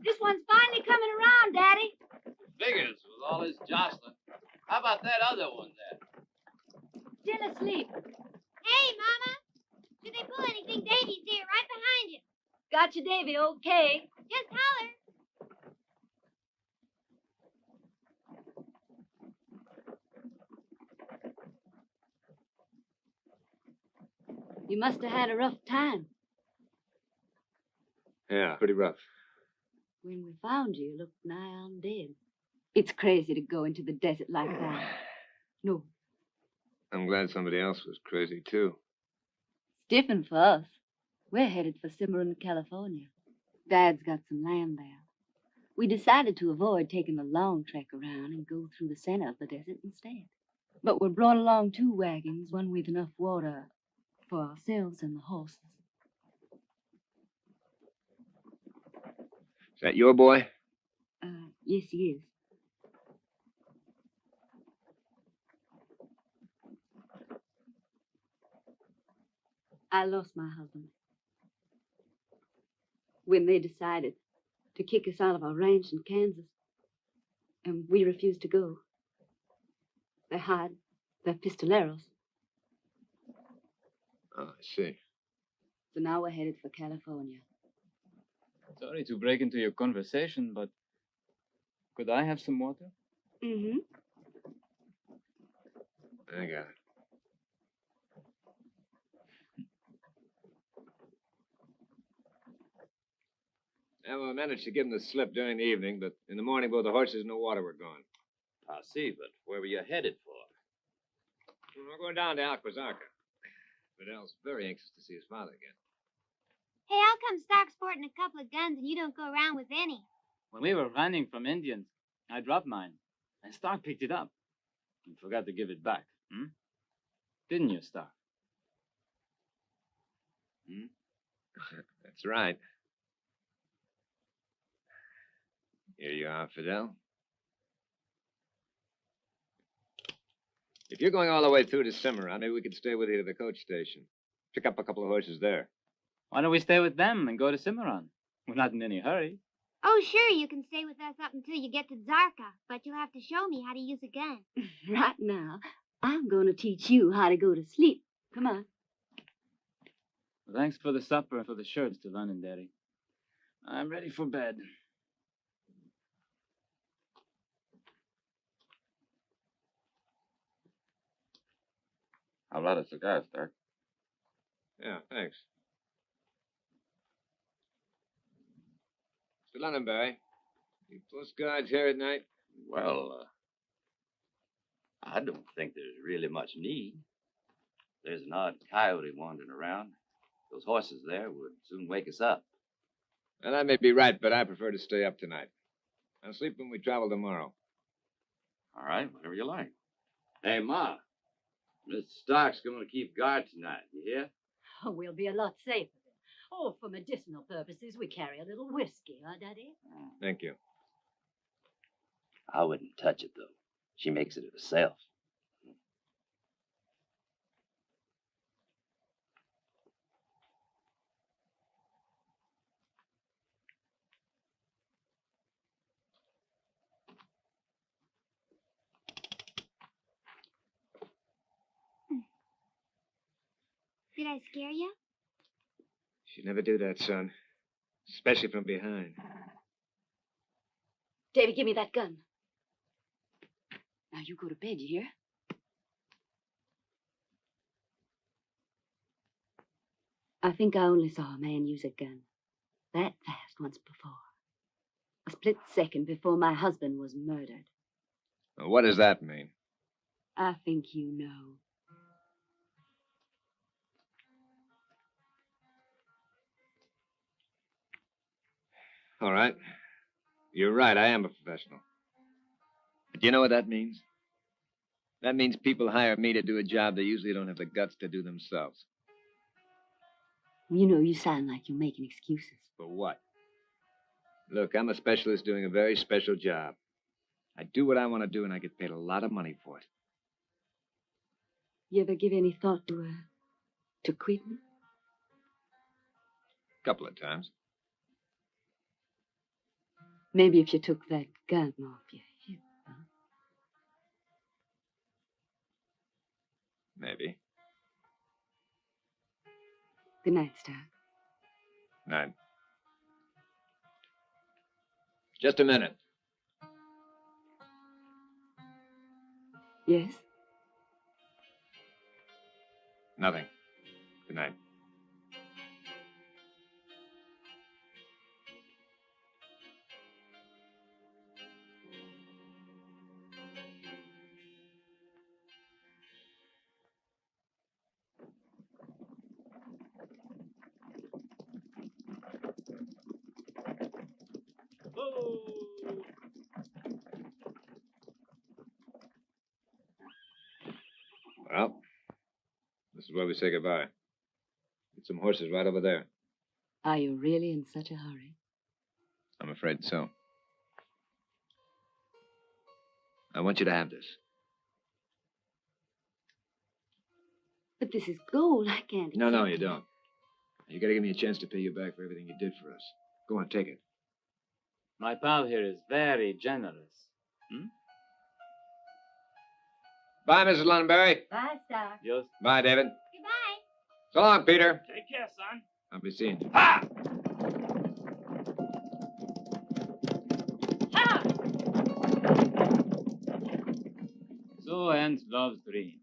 This one's finally coming around, Daddy. Figures with all this jostling. How about that other one there? Still asleep. Hey, Mama. Should they pull anything, Davy's here, right behind you. Got you, Davy, okay. Just holler. You must have had a rough time. Yeah, pretty rough. When we found you, you looked nigh on dead. It's crazy to go into the desert like that. No, I'm glad somebody else was crazy, too. it's different for us. We're headed for Cimarron, California. Dad's got some land there. We decided to avoid taking the long trek around and go through the center of the desert instead. But we brought along 2 wagons, one with enough water for ourselves and the horses. Is that your boy? Yes, he is. I lost my husband when they decided to kick us out of our ranch in Kansas, and we refused to go. They hired their pistoleros. Oh, I see. So now we're headed for California. Sorry to break into your conversation, but could I have some water? Mm-hmm. I got it. Well, I managed to give him the slip during the evening, but in the morning both the horses and the water were gone. I see, but where were you headed for? We're going down to Alcazarca. Fidel's very anxious to see his father again. Hey, how come Stark's sporting a couple of guns and you don't go around with any? When we were running from Indians, I dropped mine, and Stark picked it up and forgot to give it back. Didn't you, Stark? That's right. Here you are, Fidel. If you're going all the way through to Cimarron, maybe we could stay with you to the coach station. Pick up a couple of horses there. Why don't we stay with them and go to Cimarron? We're not in any hurry. Oh, sure, you can stay with us up until you get to Zarka, but you'll have to show me how to use a gun. Right now, I'm going to teach you how to go to sleep. Come on. Thanks for the supper and for the shirts to London, Daddy. I'm ready for bed. How about a cigar, Stark? Yeah, thanks. Mr. Londonberry, you post guards here at night? Well, I don't think there's really much need. There's an odd coyote wandering around. Those horses there would soon wake us up. Well, that may be right, but I prefer to stay up tonight. I'll sleep when we travel tomorrow. All right, whatever you like. Hey, Ma, Mr. Stark's going to keep guard tonight. You hear? Oh, we'll be a lot safer then. Oh, for medicinal purposes, we carry a little whiskey, huh, Daddy? Thank you. I wouldn't touch it, though. She makes it herself. Did I scare you? She'd never do that, son. Especially from behind. Davy, give me that gun. Now you go to bed, you hear? I think I only saw a man use a gun that fast once before. A split second before my husband was murdered. Well, what does that mean? I think you know. All right. You're right, I am a professional. But do you know what that means? That means people hire me to do a job they usually don't have the guts to do themselves. You know, you sound like you're making excuses. For what? Look, I'm a specialist doing a very special job. I do what I want to do, and I get paid a lot of money for it. You ever give any thought to quitting? A couple of times. Maybe if you took that gun off your hip, huh? Maybe. Good night, Stark. Night. Just a minute. Yes? Nothing. Good night. Well, this is where we say goodbye. Get some horses right over there. Are you really in such a hurry? I'm afraid so. I want you to have this. But this is gold. I can't. No, no, you don't. You gotta give me a chance to pay you back for everything you did for us. Go on, take it. My pal here is very generous. Bye, Mrs. Lunbury. Bye, Star. Just Bye, David. Goodbye. So long, Peter. Take care, son. I'll be seeing you. Ha! so ends love's dream.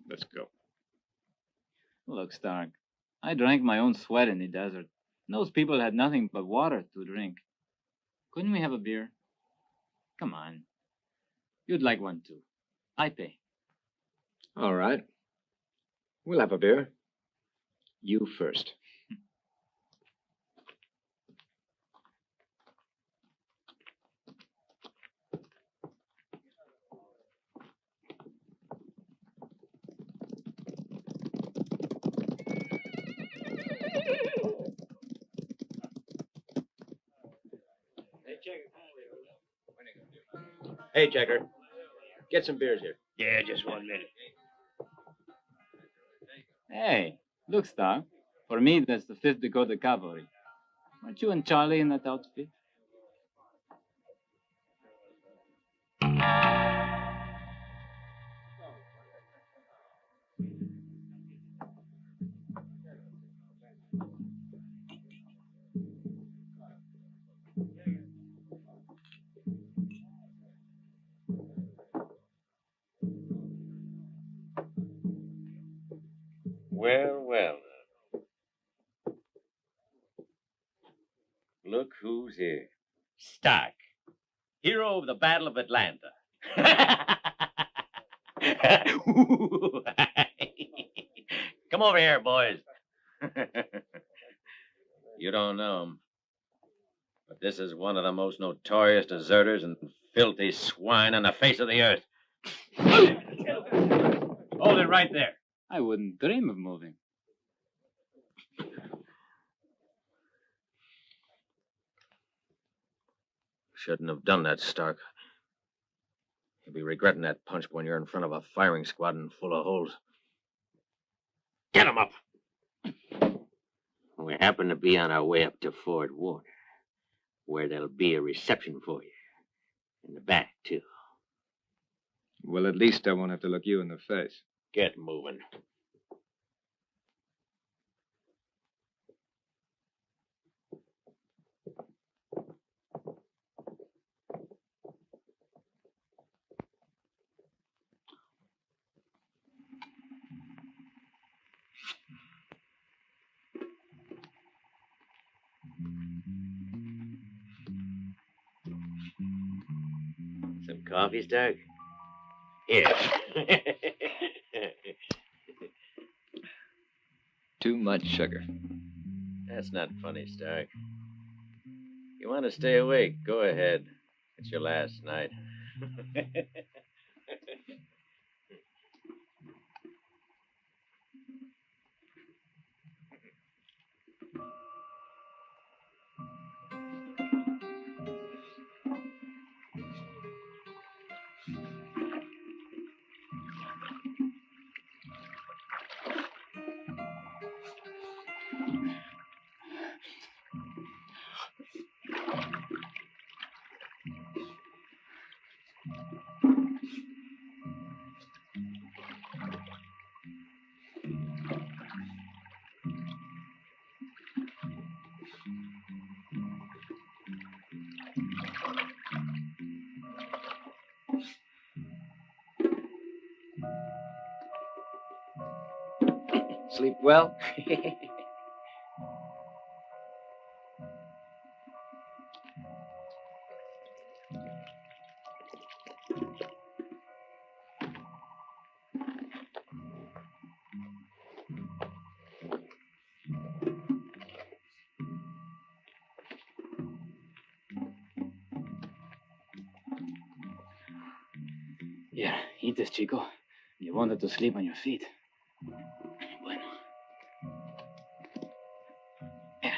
Let's go. Look, Stark, I drank my own sweat in the desert. Those people had nothing but water to drink. Couldn't we have a beer? Come on. You'd like one, too. I pay. All right. We'll have a beer. You first. Hey, Checker. Get some beers here. Yeah, just 1 minute. Hey, look, Stark. For me, that's the 5th Dakota Cavalry. Aren't you and Charlie in that outfit? Well, well. Look who's here. Stark, hero of the Battle of Atlanta. Come over here, boys. You don't know him, but this is one of the most notorious deserters and filthy swine on the face of the earth. Hold it right there. I wouldn't dream of moving. Shouldn't have done that, Stark. You'll be regretting that punch when you're in front of a firing squadron full of holes. Get him up! We happen to be on our way up to Fort Warner, where there'll be a reception for you. In the back, too. Well, at least I won't have to look you in the face. Get moving. Some coffee, Stark? Here. Too much sugar. That's not funny, Stark. You want to stay awake? Go ahead. It's your last night. Sleep well? Here, eat this, Chico. You wanted to sleep on your feet. Bueno. Here.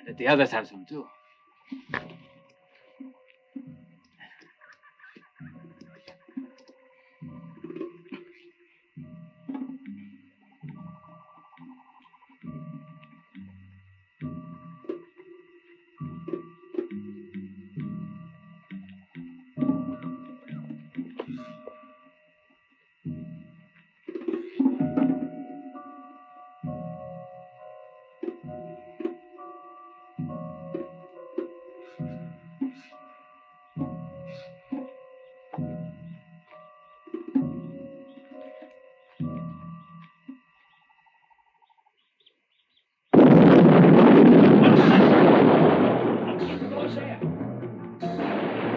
Let the others have some, too.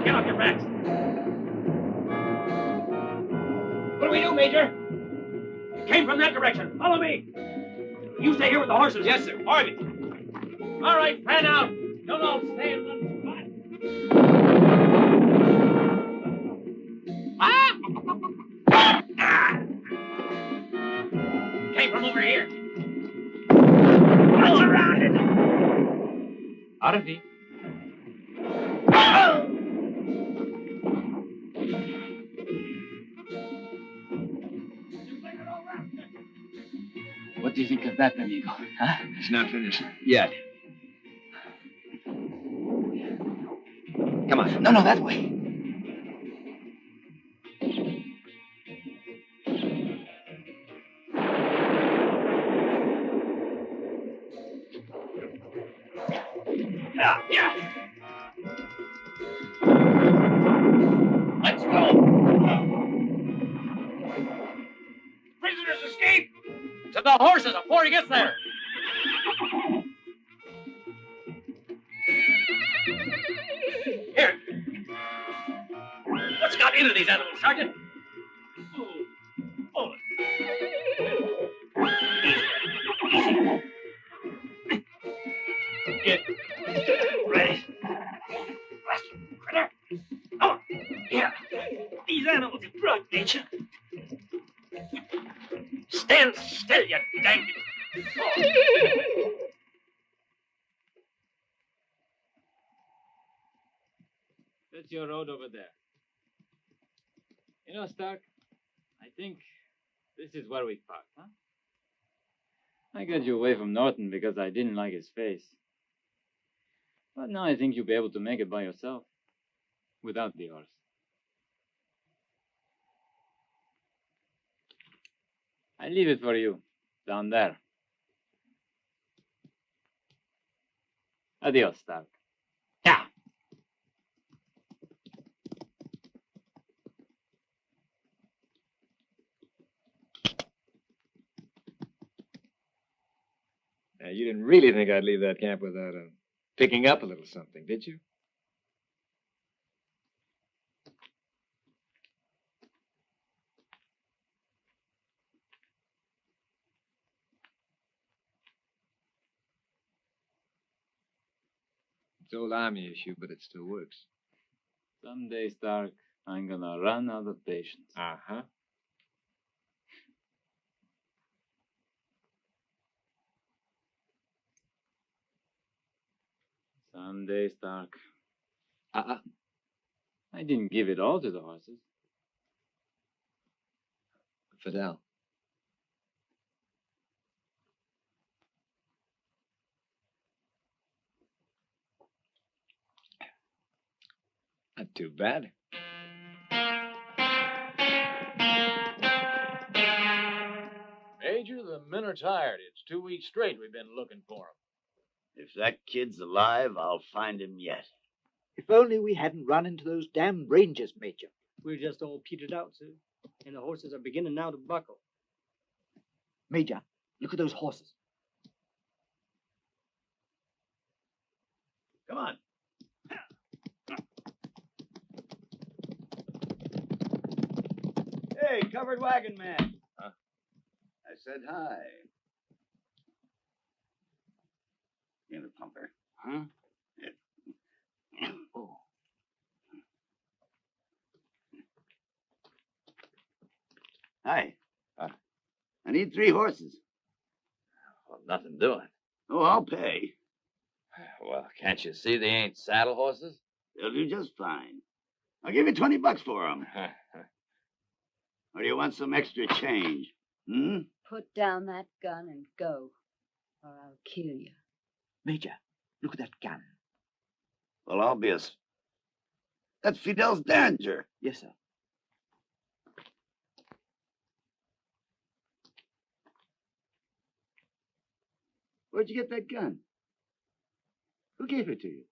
Get off your backs. What do we do, Major? It came from that direction. Follow me. You stay here with the horses. Yes, sir. Harvey. All right, fan out. Don't all stay in one spot. Came from over here. We're surrounded. Harvey. What do you think of that, amigo? Huh? It's not finished yet. Come on. No, that way. Yeah. Let's go. Prisoners escape. To the horses before he gets there. Here. What's got into these animals, Sergeant? Oh. Easy. Get ready. Critter. Oh, yeah. These animals are drug nature. Stand still, you dang it. That's your road over there. You know, Stark, I think this is where we park, huh? I got you away from Norton because I didn't like his face. But now I think you'll be able to make it by yourself, without the horse. I leave it for you, down there. Adios, Stark. Yeah. Now, you didn't really think I'd leave that camp without picking up a little something, did you? It's old army issue, but it still works. Someday, Stark, I'm gonna run out of patience. Uh-huh. Someday, Stark. Uh-uh. I didn't give it all to the horses. Fidel. Not too bad. Major, the men are tired. It's 2 weeks straight we've been looking for him. If that kid's alive, I'll find him yet. If only we hadn't run into those damn rangers, Major. We're just all petered out, sir. And the horses are beginning now to buckle. Major, look at those horses. Come on. Hey, covered wagon man. Huh? I said hi. In the pumper. Huh? Oh. Hi. I need 3 horses. Well, nothing doing. Oh, I'll pay. Well, can't you see they ain't saddle horses? They'll do just fine. I'll give you $20 for them. Or do you want some extra change? Hmm? Put down that gun and go, or I'll kill you. Major, look at that gun. Well, obvious. That's Fidel's Danger. Yes, sir. Where'd you get that gun? Who gave it to you?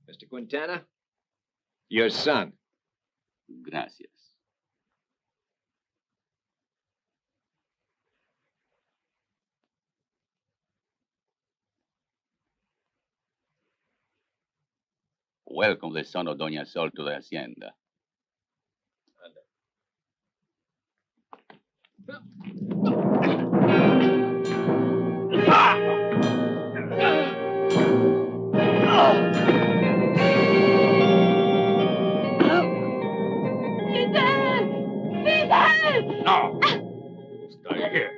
Mr. Quintana, your son. Gracias. Welcome the son of Doña Sol to the hacienda. Fidel! No! Stay here.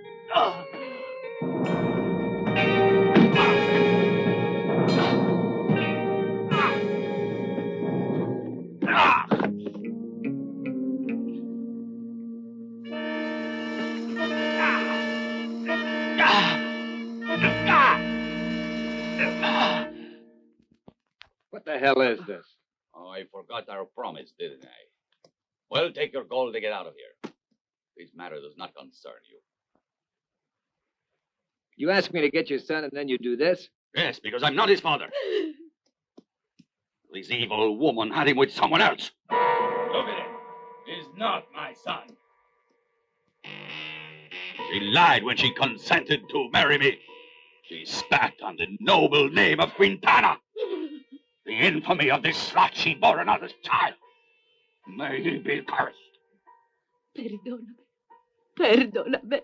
What the hell is this? Oh, I forgot our promise, didn't I? Well, take your gold to get out of here. This matter does not concern you. You ask me to get your son and then you do this? Yes, because I'm not his father. This evil woman had him with someone else. Look at him. He's not my son. She lied when she consented to marry me. She spat on the noble name of Quintana. The infamy of this slut she bore another's child. May he be cursed. Perdóname. Perdóname.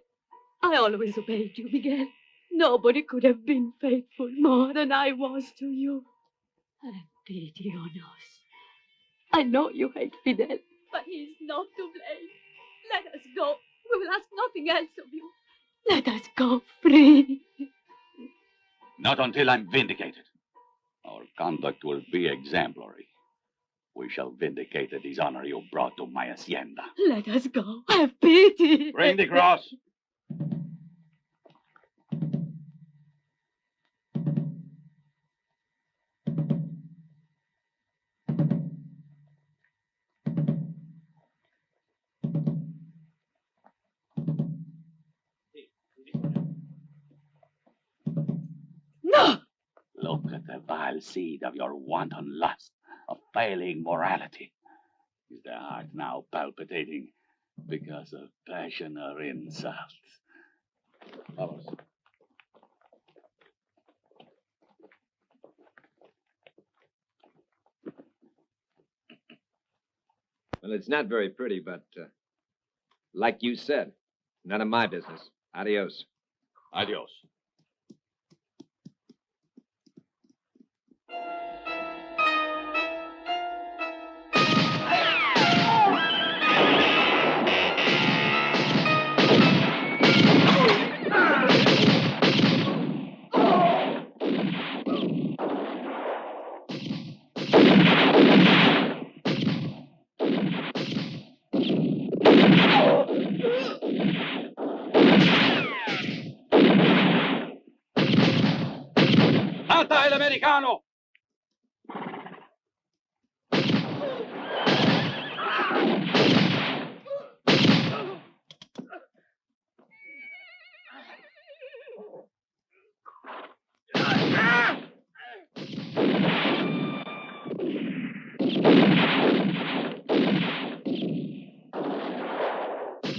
I always obeyed you, Miguel. Nobody could have been faithful more than I was to you. Have pity on us. I know you hate Fidel, but he's not to blame. Let us go. We will ask nothing else of you. Let us go free. Not until I'm vindicated. Our conduct will be exemplary. We shall vindicate the dishonor you brought to my hacienda. Let us go. Have pity. Bring the cross. No! Look at the vile seed of your wanton lust, of failing morality. Is the heart now palpitating because of passion or insult? Vamos. Well, it's not very pretty, but like you said, none of my business. Adios. Adios. ¡Mata el americano!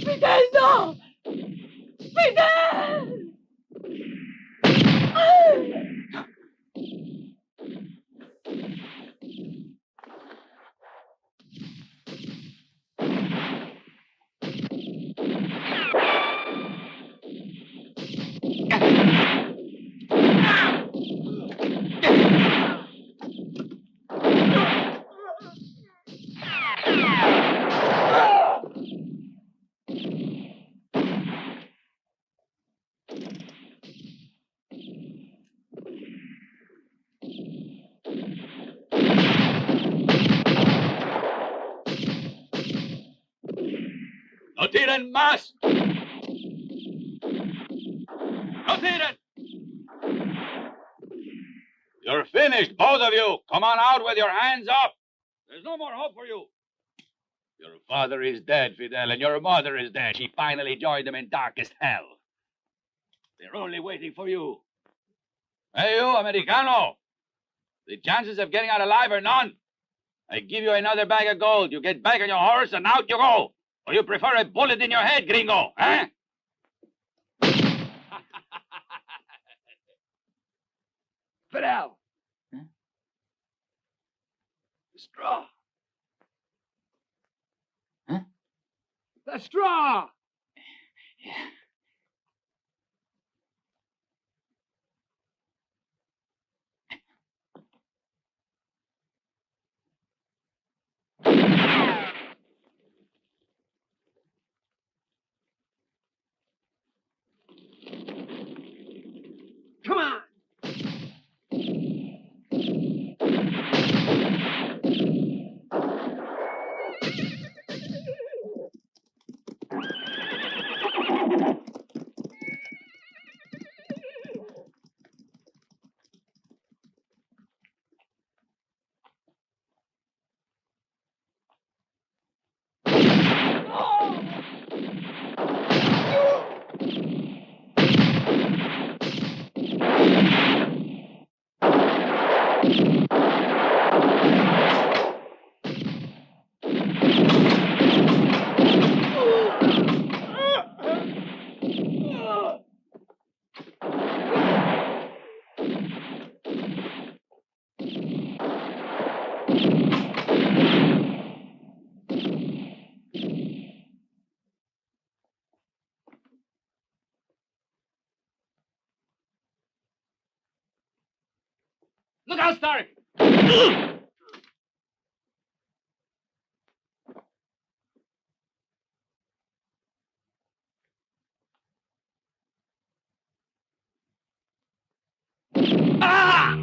Fidel, no! Fidel! No tiren más! No tiren! You're finished, both of you. Come on out with your hands up. There's no more hope for you. Your father is dead, Fidel, and your mother is dead. She finally joined them in darkest hell. They're only waiting for you. Hey, you, Americano. The chances of getting out alive are none. I give you another bag of gold. You get back on your horse and out you go. Or you prefer a bullet in your head, gringo, eh? Fidel! Huh? The straw! Huh? The straw! Yeah. Come on! Look out, Stark! Ah!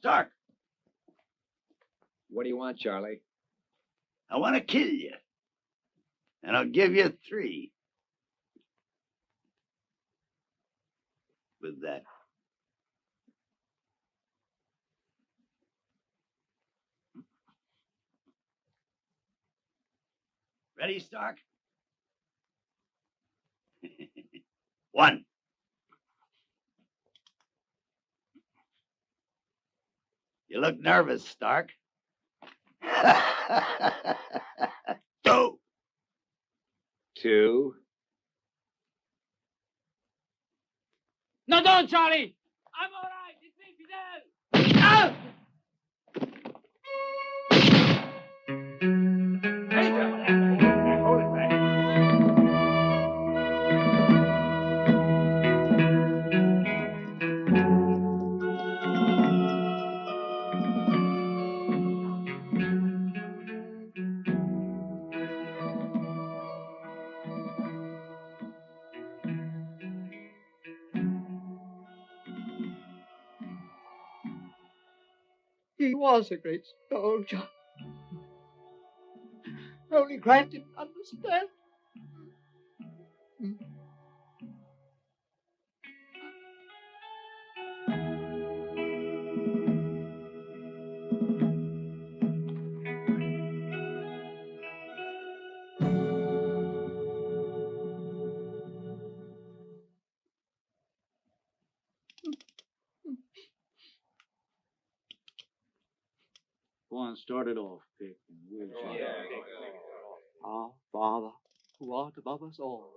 Stark, What do you want, Charlie? I want to kill you. And I'll give you 3. With that. Ready, Stark? 1. You look nervous, Stark. 2. 2. No, don't, Charlie! I'm all right. It's me, Fidel! Ah! Major, what happened? Hold it back. He was a great soldier. Only Grant didn't understand. Go on, start it off, Pick. And we'll Our Father, who art above us all,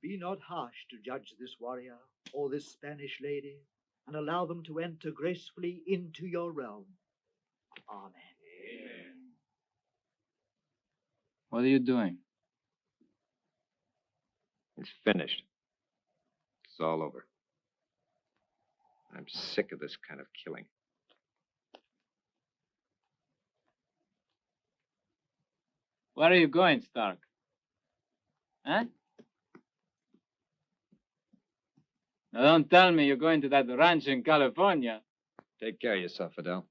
be not harsh to judge this warrior or this Spanish lady, and allow them to enter gracefully into your realm. Amen. What are you doing? It's finished. It's all over. I'm sick of this kind of killing. Where are you going, Stark? Huh? Now, don't tell me you're going to that ranch in California. Take care of yourself, Fidel.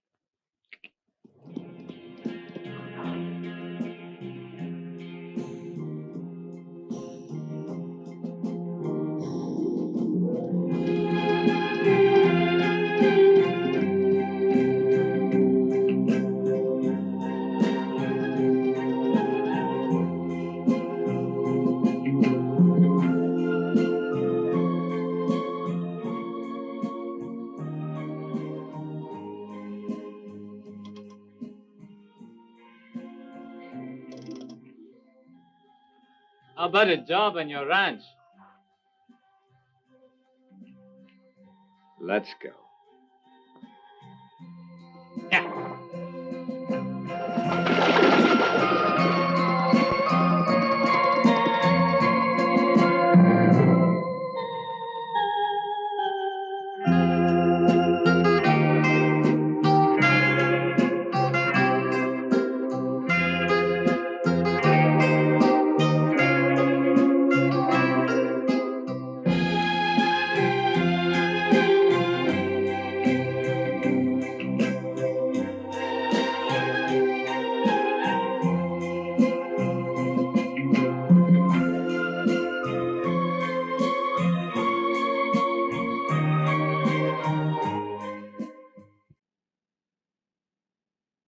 How about a job on your ranch? Let's go.